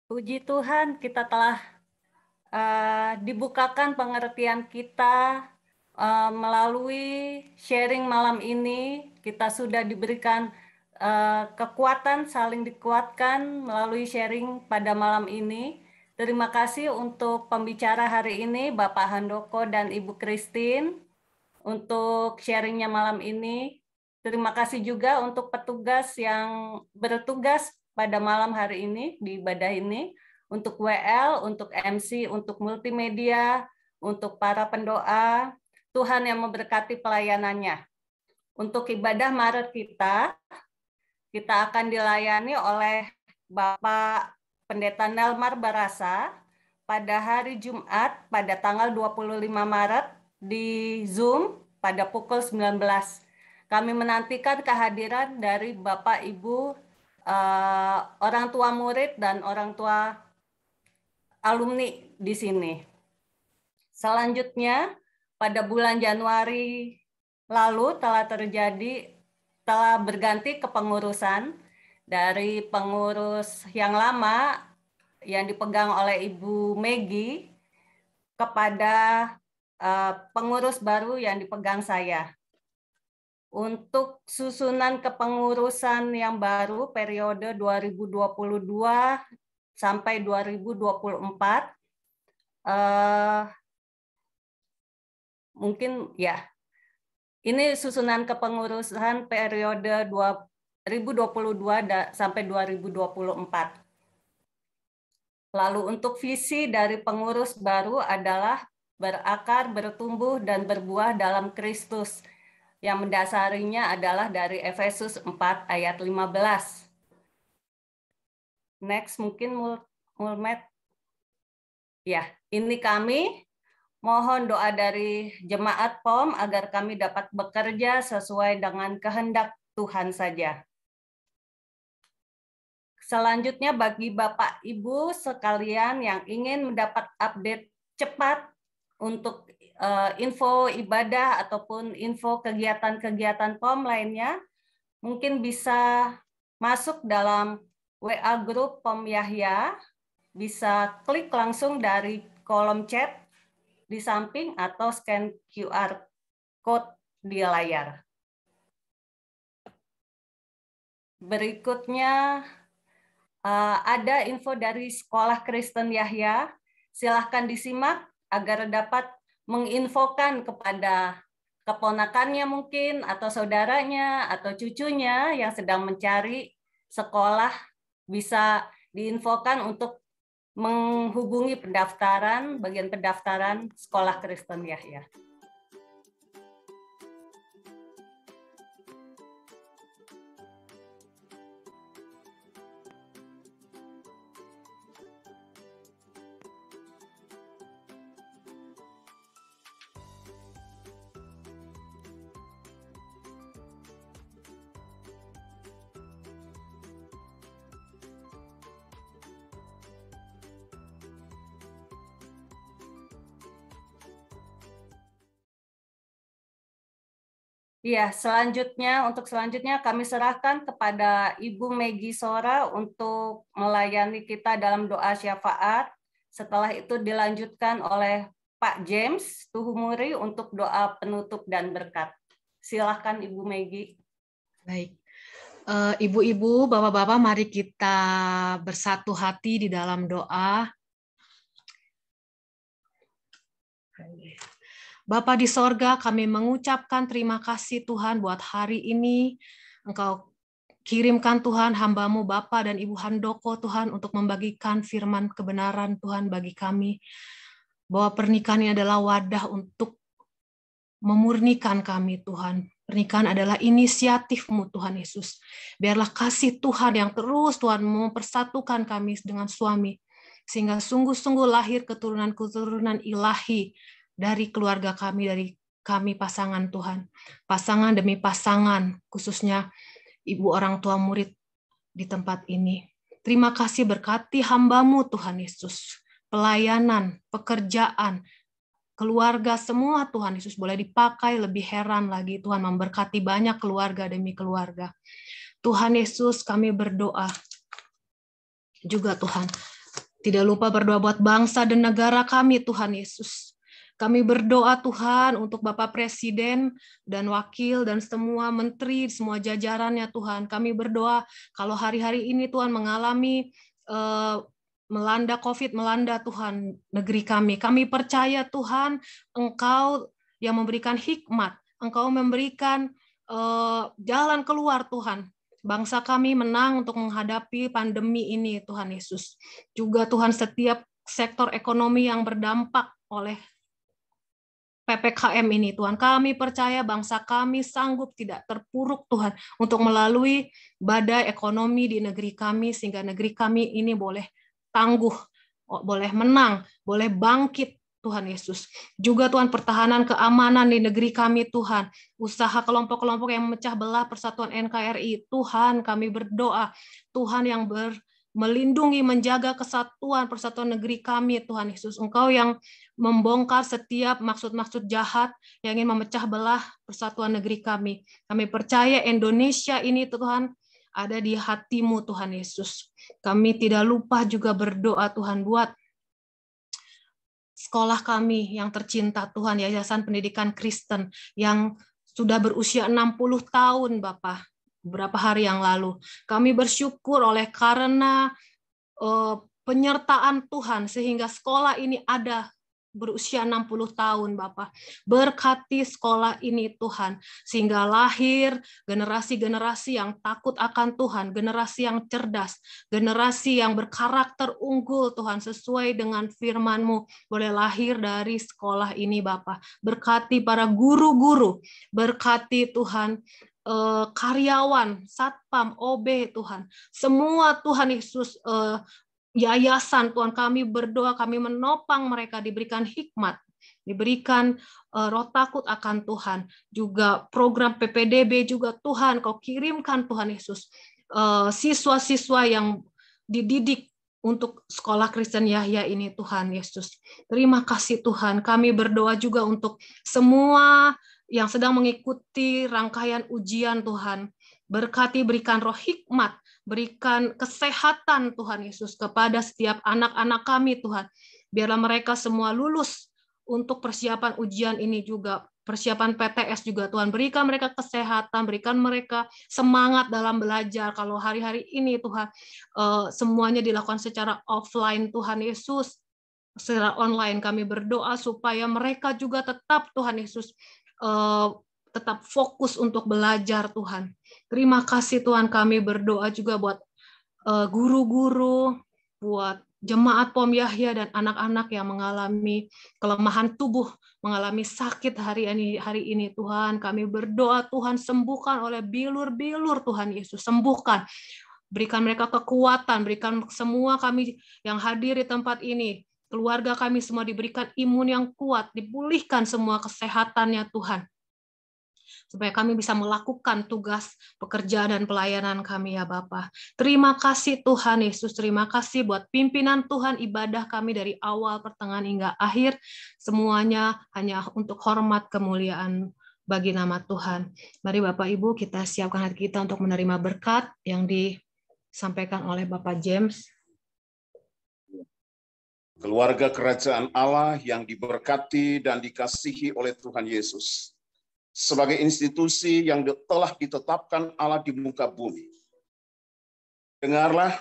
Puji Tuhan, kita telah dibukakan pengertian kita melalui sharing malam ini. Kita sudah diberikan kekuatan, saling dikuatkan melalui sharing pada malam ini. Terima kasih untuk pembicara hari ini, Bapak Handoko dan Ibu Christine, untuk sharingnya malam ini. Terima kasih juga untuk petugas yang bertugas pada malam hari ini di ibadah ini, untuk WL, untuk MC, untuk multimedia, untuk para pendoa. Tuhan yang memberkati pelayanannya. Untuk ibadah Maret kita akan dilayani oleh Bapak Pendeta Nelmar Barasa pada hari Jumat pada tanggal 25 Maret di Zoom pada pukul 19. Kami menantikan kehadiran dari Bapak Ibu orang tua murid dan orang tua alumni di sini. Selanjutnya, pada bulan Januari lalu telah berganti kepengurusan dari pengurus yang lama yang dipegang oleh Ibu Megi kepada pengurus baru yang dipegang saya. Untuk susunan kepengurusan yang baru periode 2022 sampai 2024, mungkin ya, ini susunan kepengurusan periode 2022 sampai 2024. Lalu untuk visi dari pengurus baru adalah berakar, bertumbuh, dan berbuah dalam Kristus. Yang mendasarinya adalah dari Efesus 4 ayat 15. Next, mungkin Mulmet. Ya, ini kami. Mohon doa dari jemaat POM agar kami dapat bekerja sesuai dengan kehendak Tuhan saja. Selanjutnya bagi Bapak Ibu sekalian yang ingin mendapat update cepat untuk info ibadah ataupun info kegiatan-kegiatan POM lainnya, mungkin bisa masuk dalam WA Group POM Yahya, bisa klik langsung dari kolom chat di samping atau scan QR Code di layar. Berikutnya, ada info dari Sekolah Kristen Yahya. Silahkan disimak agar dapat menginfokan kepada keponakannya mungkin, atau saudaranya, atau cucunya yang sedang mencari sekolah, bisa diinfokan untuk menghubungi pendaftaran, bagian pendaftaran Sekolah Kristen Yahya. Iya, untuk selanjutnya kami serahkan kepada Ibu Megi Sora untuk melayani kita dalam doa syafaat. Setelah itu dilanjutkan oleh Pak James Tuhumuri untuk doa penutup dan berkat. Silakan Ibu Megi. Baik. Ibu-ibu, bapak-bapak, mari kita bersatu hati di dalam doa. Bapa di sorga, kami mengucapkan terima kasih Tuhan buat hari ini. Engkau kirimkan Tuhan hamba-Mu Bapa dan Ibu Handoko Tuhan untuk membagikan firman kebenaran Tuhan bagi kami. Bahwa pernikahan ini adalah wadah untuk memurnikan kami Tuhan. Pernikahan adalah inisiatif-Mu Tuhan Yesus. Biarlah kasih Tuhan yang terus Tuhan mempersatukan kami dengan suami. Sehingga sungguh-sungguh lahir keturunan-keturunan ilahi dari keluarga kami, dari kami pasangan Tuhan. Pasangan demi pasangan, khususnya ibu orang tua murid di tempat ini. Terima kasih berkati hamba-Mu Tuhan Yesus. Pelayanan, pekerjaan, keluarga semua Tuhan Yesus boleh dipakai lebih heran lagi. Tuhan memberkati banyak keluarga demi keluarga. Tuhan Yesus kami berdoa juga Tuhan. Tidak lupa berdoa buat bangsa dan negara kami Tuhan Yesus. Kami berdoa Tuhan untuk Bapak Presiden dan Wakil dan semua menteri, semua jajarannya Tuhan. Kami berdoa kalau hari-hari ini Tuhan mengalami melanda COVID, melanda Tuhan negeri kami. Kami percaya Tuhan Engkau yang memberikan hikmat, Engkau memberikan jalan keluar Tuhan. Bangsa kami menang untuk menghadapi pandemi ini Tuhan Yesus. Juga Tuhan setiap sektor ekonomi yang berdampak oleh PPKM ini Tuhan, kami percaya bangsa kami sanggup tidak terpuruk Tuhan untuk melalui badai ekonomi di negeri kami sehingga negeri kami ini boleh tangguh, boleh menang, boleh bangkit Tuhan Yesus. Juga Tuhan pertahanan keamanan di negeri kami Tuhan, usaha kelompok-kelompok yang memecah belah persatuan NKRI Tuhan kami berdoa, Tuhan yang melindungi, menjaga persatuan negeri kami, Tuhan Yesus. Engkau yang membongkar setiap maksud-maksud jahat yang ingin memecah belah persatuan negeri kami. Kami percaya Indonesia ini, Tuhan, ada di hati-Mu, Tuhan Yesus. Kami tidak lupa juga berdoa, Tuhan, buat sekolah kami yang tercinta, Tuhan, Yayasan Pendidikan Kristen, yang sudah berusia 60 tahun, Bapak. Beberapa hari yang lalu. Kami bersyukur oleh karena penyertaan Tuhan sehingga sekolah ini ada berusia 60 tahun Bapak. Berkati sekolah ini Tuhan sehingga lahir generasi-generasi yang takut akan Tuhan, generasi yang cerdas, generasi yang berkarakter unggul Tuhan sesuai dengan firman-Mu boleh lahir dari sekolah ini Bapak. Berkati para guru-guru, berkati Tuhan karyawan, satpam, OB Tuhan, semua Tuhan Yesus yayasan Tuhan kami berdoa, kami menopang mereka diberikan hikmat, diberikan roh takut akan Tuhan, juga program PPDB juga Tuhan Kau kirimkan Tuhan Yesus siswa-siswa yang dididik untuk sekolah Kristen Yahya ini Tuhan Yesus. Terima kasih Tuhan, kami berdoa juga untuk semua yang sedang mengikuti rangkaian ujian Tuhan. Berkati, berikan roh hikmat, berikan kesehatan Tuhan Yesus kepada setiap anak-anak kami Tuhan. Biarlah mereka semua lulus untuk persiapan ujian ini juga, persiapan PTS juga Tuhan. Berikan mereka kesehatan, berikan mereka semangat dalam belajar. Kalau hari-hari ini Tuhan, semuanya dilakukan secara offline Tuhan Yesus. Secara online kami berdoa supaya mereka juga tetap Tuhan Yesus tetap fokus untuk belajar Tuhan. Terima kasih Tuhan, kami berdoa juga buat guru-guru, buat jemaat POM Yahya dan anak-anak yang mengalami kelemahan tubuh, mengalami sakit hari ini Tuhan. Kami berdoa Tuhan sembuhkan oleh bilur-bilur Tuhan Yesus, sembuhkan. Berikan mereka kekuatan, berikan semua kami yang hadir di tempat ini, keluarga kami semua diberikan imun yang kuat, dipulihkan semua kesehatannya Tuhan. Supaya kami bisa melakukan tugas pekerjaan dan pelayanan kami ya Bapa. Terima kasih Tuhan Yesus, terima kasih buat pimpinan Tuhan ibadah kami dari awal, pertengahan hingga akhir. Semuanya hanya untuk hormat kemuliaan bagi nama Tuhan. Mari Bapak Ibu kita siapkan hati kita untuk menerima berkat yang disampaikan oleh Bapak James. Keluarga kerajaan Allah yang diberkati dan dikasihi oleh Tuhan Yesus sebagai institusi yang telah ditetapkan Allah di muka bumi. Dengarlah,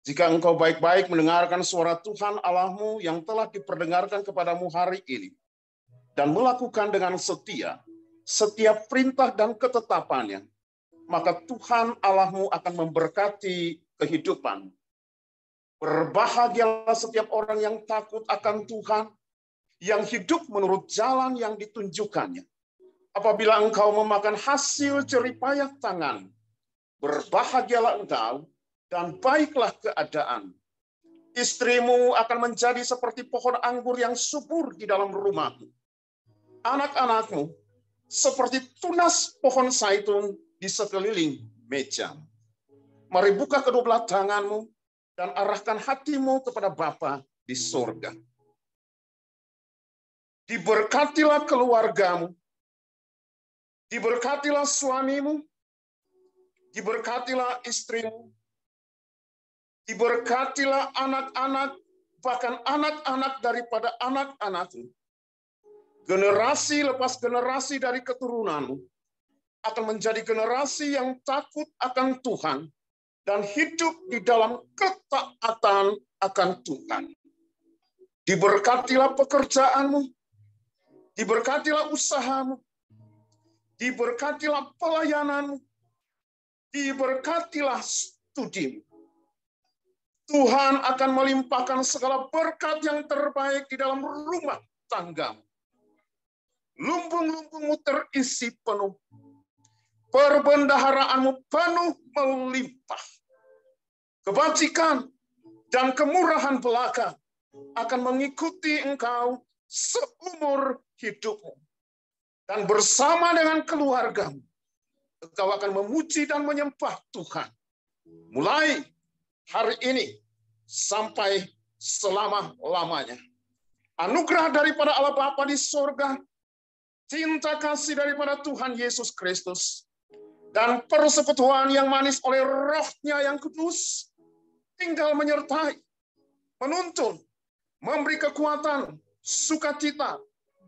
jika engkau baik-baik mendengarkan suara Tuhan Allahmu yang telah diperdengarkan kepadamu hari ini, dan melakukan dengan setia setiap perintah dan ketetapannya, maka Tuhan Allahmu akan memberkati kehidupan. Berbahagialah setiap orang yang takut akan Tuhan, yang hidup menurut jalan yang ditunjukkannya. Apabila engkau memakan hasil jeripayah tangan, berbahagialah engkau dan baiklah keadaan. Istrimu akan menjadi seperti pohon anggur yang subur di dalam rumahmu. Anak-anakmu seperti tunas pohon zaitun di sekeliling meja. Mari buka kedua belah tanganmu dan arahkan hatimu kepada Bapa di surga. Diberkatilah keluargamu, diberkatilah suamimu, diberkatilah istrimu, diberkatilah anak-anak, bahkan anak-anak daripada anak-anakmu. Generasi lepas generasi dari keturunanmu akan menjadi generasi yang takut akan Tuhan dan hidup di dalam ketaatan akan Tuhan. Diberkatilah pekerjaanmu, diberkatilah usahamu, diberkatilah pelayananmu, diberkatilah studimu. Tuhan akan melimpahkan segala berkat yang terbaik di dalam rumah tanggamu. Lumbung-lumbungmu terisi penuh. Perbendaharaanmu penuh melimpah. Kebajikan dan kemurahan belaka akan mengikuti engkau seumur hidupmu. Dan bersama dengan keluargamu, engkau akan memuji dan menyembah Tuhan. Mulai hari ini sampai selama-lamanya. Anugerah daripada Allah Bapa di surga, cinta kasih daripada Tuhan Yesus Kristus, dan persekutuan yang manis oleh Roh-Nya yang kudus, tinggal menyertai, menuntun, memberi kekuatan, sukacita,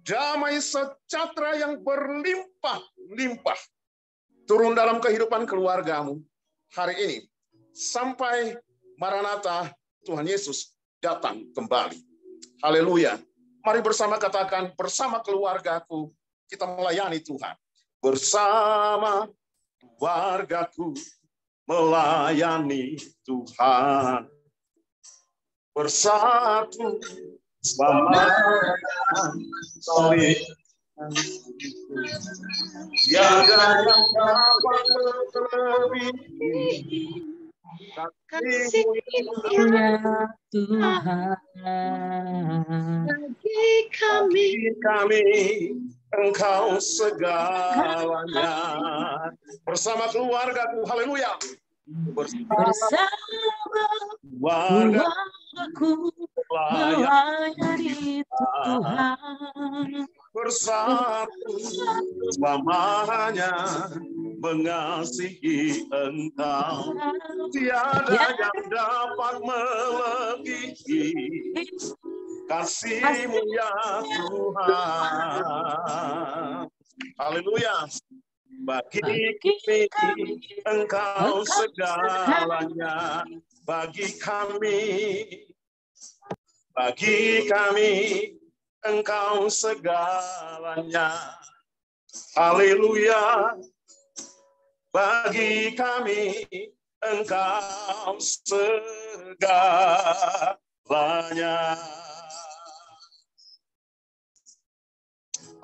damai sejahtera yang berlimpah-limpah, turun dalam kehidupan keluargamu hari ini, sampai Maranatha Tuhan Yesus datang kembali. Haleluya. Mari bersama katakan, bersama keluargaku, kita melayani Tuhan. Bersama keluargaku melayani Tuhan. Bersatu selama saling tiada yang dapat melebihi kasih-Nya Tuhan. Bagi kami Engkau segalanya. Bersama keluargaku, haleluya. Bersama keluargaku melayani Tuhan. Bersatu selamanya mengasihi Engkau. Tiada yang dapat melebihi kasih-Mu ya Tuhan. Haleluya. Bagi kami Engkau segalanya. Bagi kami Engkau segalanya. Haleluya. Bagi kami Engkau segalanya.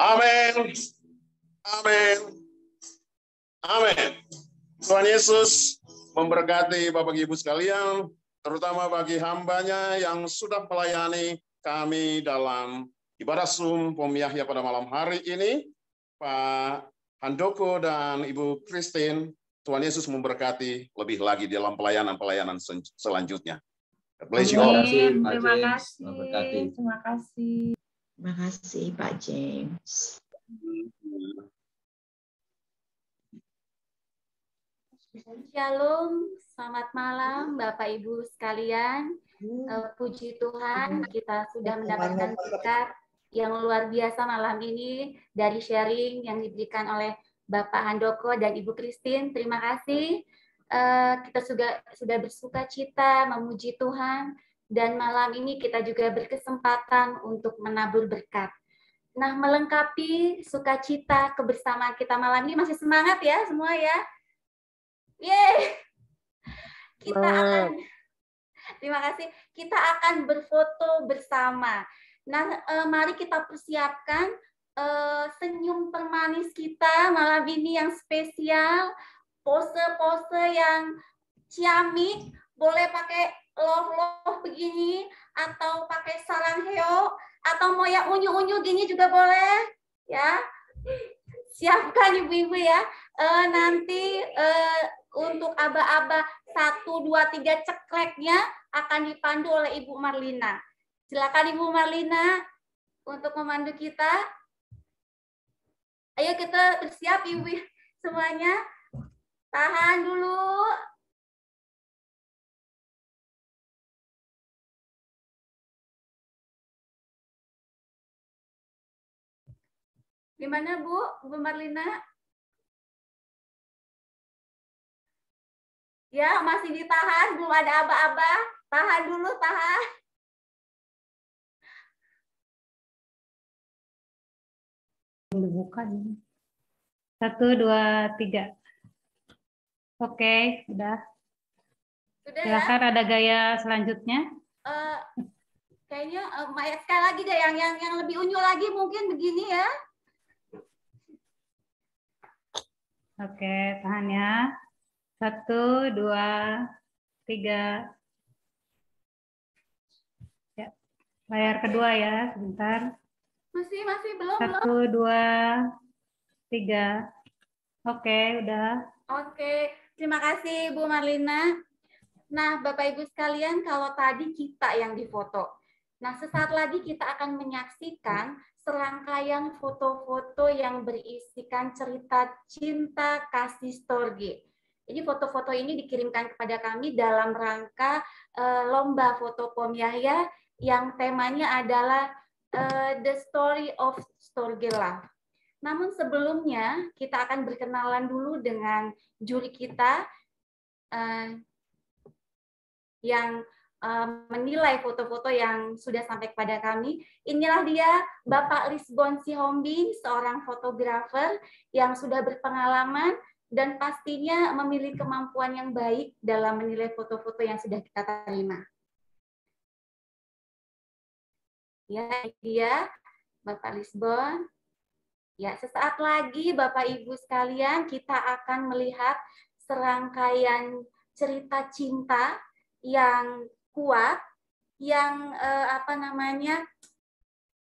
Amin. Amin. Amin. Tuhan Yesus memberkati Bapak Ibu sekalian, terutama bagi hambanya yang sudah melayani kami dalam ibadah Zoom Pom Yahya pada malam hari ini. Pak Handoko dan Ibu Christine, Tuhan Yesus memberkati lebih lagi dalam pelayanan-pelayanan selanjutnya. God bless you all. Terima kasih. Terima kasih. Terima kasih Pak James. Shalom, selamat malam Bapak Ibu sekalian. Puji Tuhan, kita sudah mendapatkan berkat yang luar biasa malam ini dari sharing yang diberikan oleh Bapak Handoko dan Ibu Christine. Terima kasih. Kita sudah bersuka cita memuji Tuhan, dan malam ini kita juga berkesempatan untuk menabur berkat. Nah, melengkapi sukacita kebersamaan kita malam ini, masih semangat ya semua ya? Yeay! Kita akan, terima kasih, kita akan berfoto bersama. Nah, mari kita persiapkan senyum termanis kita malam ini yang spesial, pose-pose yang ciamik, boleh pakai love-love begini, atau pakai sarang heo, atau mau yang unyu-unyu gini juga boleh, ya. Siapkan ibu-ibu ya. Nanti untuk aba-aba 1, 2, 3 cekleknya akan dipandu oleh Ibu Marlina. Silakan Ibu Marlina untuk memandu kita. Ayo kita bersiap Ibu semuanya. Tahan dulu. Gimana Bu Marlina? Ya, masih ditahan, belum ada aba-aba. Tahan dulu, tahan. Dibuka nih. 1, 2, 3. Oke, udah. Sudah silakan ya? Ada gaya selanjutnya. Kayaknya sekali lagi deh yang lebih unyu lagi mungkin begini ya. Oke, tahan ya. 1, 2, 3. Ya, layar kedua ya, sebentar. Masih belum. 1, 2, 3. Oke, udah. Oke, terima kasih Bu Marlina. Nah, Bapak Ibu sekalian, kalau tadi kita yang difoto. Nah, sesaat lagi kita akan menyaksikan serangkaian foto-foto yang berisikan cerita cinta kasih storge. Jadi foto-foto ini dikirimkan kepada kami dalam rangka lomba foto Pom Yahya yang temanya adalah The Story of Storge Love. Namun sebelumnya kita akan berkenalan dulu dengan juri kita yang menilai foto-foto yang sudah sampai kepada kami. Inilah dia Bapak Lisbon Sihombing, seorang fotografer yang sudah berpengalaman dan pastinya memiliki kemampuan yang baik dalam menilai foto-foto yang sudah kita terima. Ya, dia Bapak Lisbon. Ya, sesaat lagi Bapak Ibu sekalian kita akan melihat serangkaian cerita cinta yang kuat, yang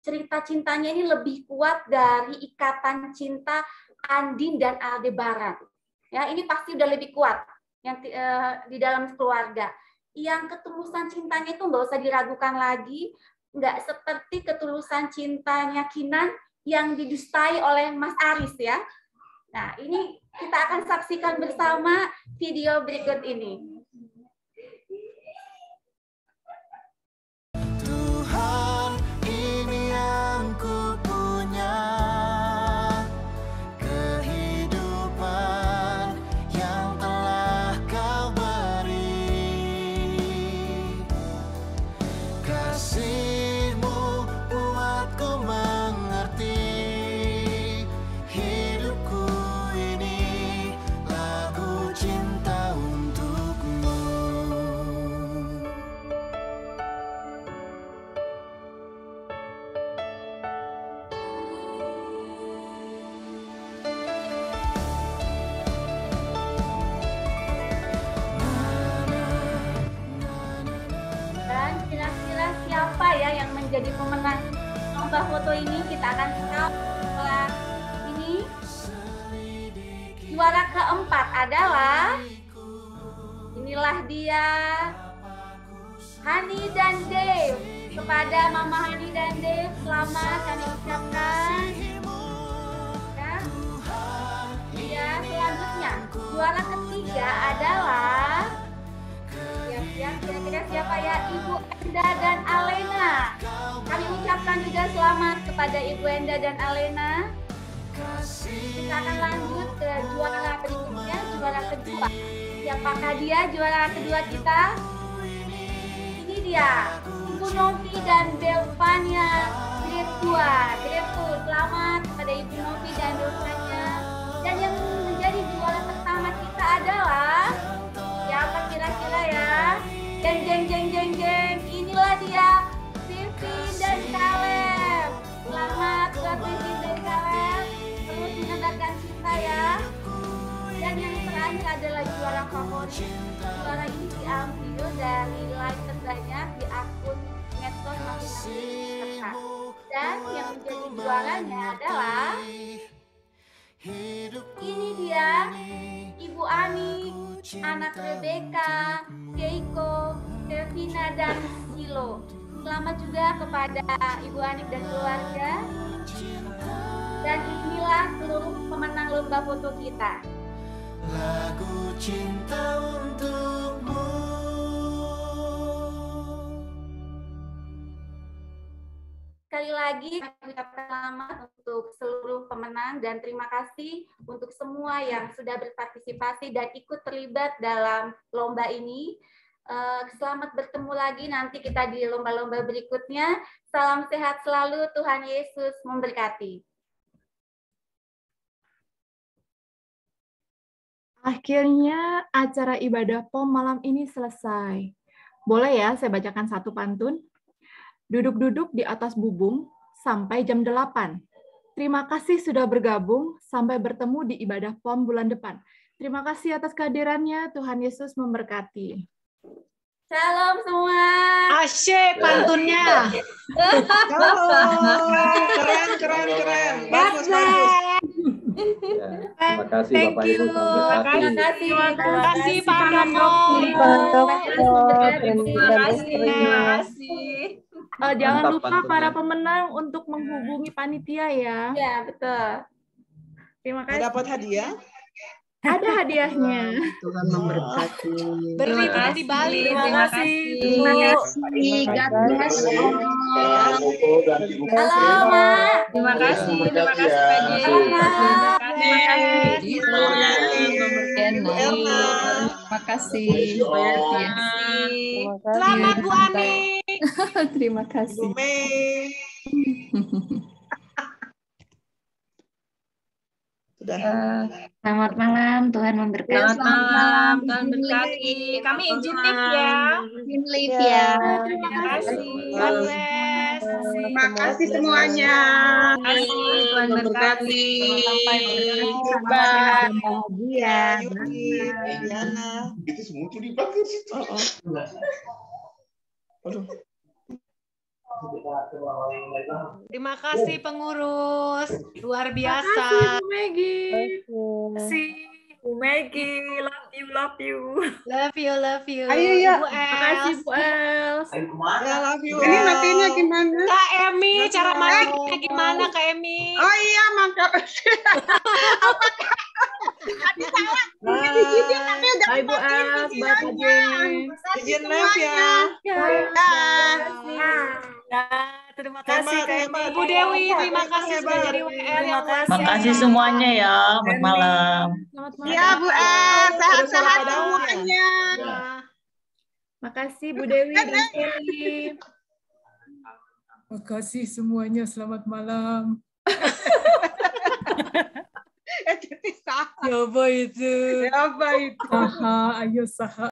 cerita cintanya ini lebih kuat dari ikatan cinta Andin dan Aldebaran. Ya, ini pasti udah lebih kuat yang di dalam keluarga. Yang ketulusan cintanya itu nggak usah diragukan lagi, nggak seperti ketulusan cintanya Kinan yang didustai oleh Mas Aris ya. Nah, ini kita akan saksikan bersama video berikut ini. Tuhan, ini yang ku punya, kehidupan yang telah Kau beri. Kasih-Mu buatku mengerti, hidupku ini lagu cinta untukmu. Dan kira-kira siapa ya yang menjadi pemenang lomba foto ini? Kita akan tahu setelah ini. Juara keempat adalah, inilah dia, Hani dan Dave. Kepada Mama Hani dan Dave, selamat kami ucapkan. Ya. juara ketiga adalah kira-kira siapa ya? Ibu Enda dan Alena. Kami ucapkan juga selamat kepada Ibu Enda dan Alena. Kita akan lanjut ke juara berikutnya, juara kedua. Siapakah dia juara kedua kita? Ini dia, Ibu Novi dan Delvania, grade 2. Grade 2, selamat kepada Ibu Novi dan Delvania. Dan yang menjadi juara pertama kita adalah siapa kira-kira ya? Jeng jeng jeng jeng jeng, inilah dia, Vivi dan Caleb. Selamat buat Vivi dan Caleb, terus menyebarkan cinta ya. Dan yang terakhir adalah juara favorit. Juara ini diambil dari like terbanyak di akun medsos masing-masing peserta. Dan yang menjadi juaranya adalah ini dia, Ibu Ani, anak Rebecca, Keiko, Kevina, dan Silo. Selamat juga kepada Ibu Anik dan keluarga. Dan inilah seluruh pemenang lomba foto kita. Lagu cinta untukmu. Sekali lagi kami ucapkan selamat untuk seluruh pemenang dan terima kasih untuk semua yang sudah berpartisipasi dan ikut terlibat dalam lomba ini. Selamat bertemu lagi nanti kita di lomba-lomba berikutnya. Salam sehat selalu, Tuhan Yesus memberkati. Akhirnya acara ibadah POM malam ini selesai. Boleh ya saya bacakan satu pantun? Duduk-duduk di atas bubung sampai jam 8. Terima kasih sudah bergabung, sampai bertemu di ibadah POM bulan depan. Terima kasih atas kehadirannya, Tuhan Yesus memberkati. Shalom semua. Asyik pantunnya. Keren. Bagus. Terima kasih Bapak Ibu. Terima kasih Pak Terima kasih. Jangan Mantap lupa pantunnya. para pemenang untuk menghubungi panitia ya. Ya, betul. Terima kasih. Dapat hadiah? Ada hadiahnya. Tuhan memberkati. Beri balik. Terima kasih. God bless you. Halo, Mak. Terima kasih Pak J. Terima kasih. Selamat Bu Ani. Terima kasih. Sudah. Selamat malam, Tuhan memberkati. Selamat malam, Tuhan berkati. Kami izin live ya. Izin live ya. Terima kasih. God bless. Terima kasih semuanya. Terima kasih, Tuhan berkati. Bahagia. Diana. Itu semua tuh dipakai situ. Terima kasih pengurus. Luar biasa. Terima kasih Bu Megi. Terima kasih Bu Megi, love you. Love you. Ayo ya. Bu Terima kasih Els. Bu Els. Ya, love you. Ini matinya gimana? Kak Emi, cara matinya gimana Kak Emi? Oh iya, makasih. Tadi salah. Mungkin izin tapi udah Hai Bu Els, Bapak Jen. Izin live ya. Terima kasih Hebat. Bu Dewi, terima kasih sudah jadi WL yang luar biasa. Makasih semuanya ya. Selamat malam. Selamat malam. Ya Bu El, sehat-sehat semuanya. Makasih Bu Dewi dan Kelly. Makasih semuanya, selamat malam. Jadi salah. Ya apa itu? Apa itu? Saha, ayo saha.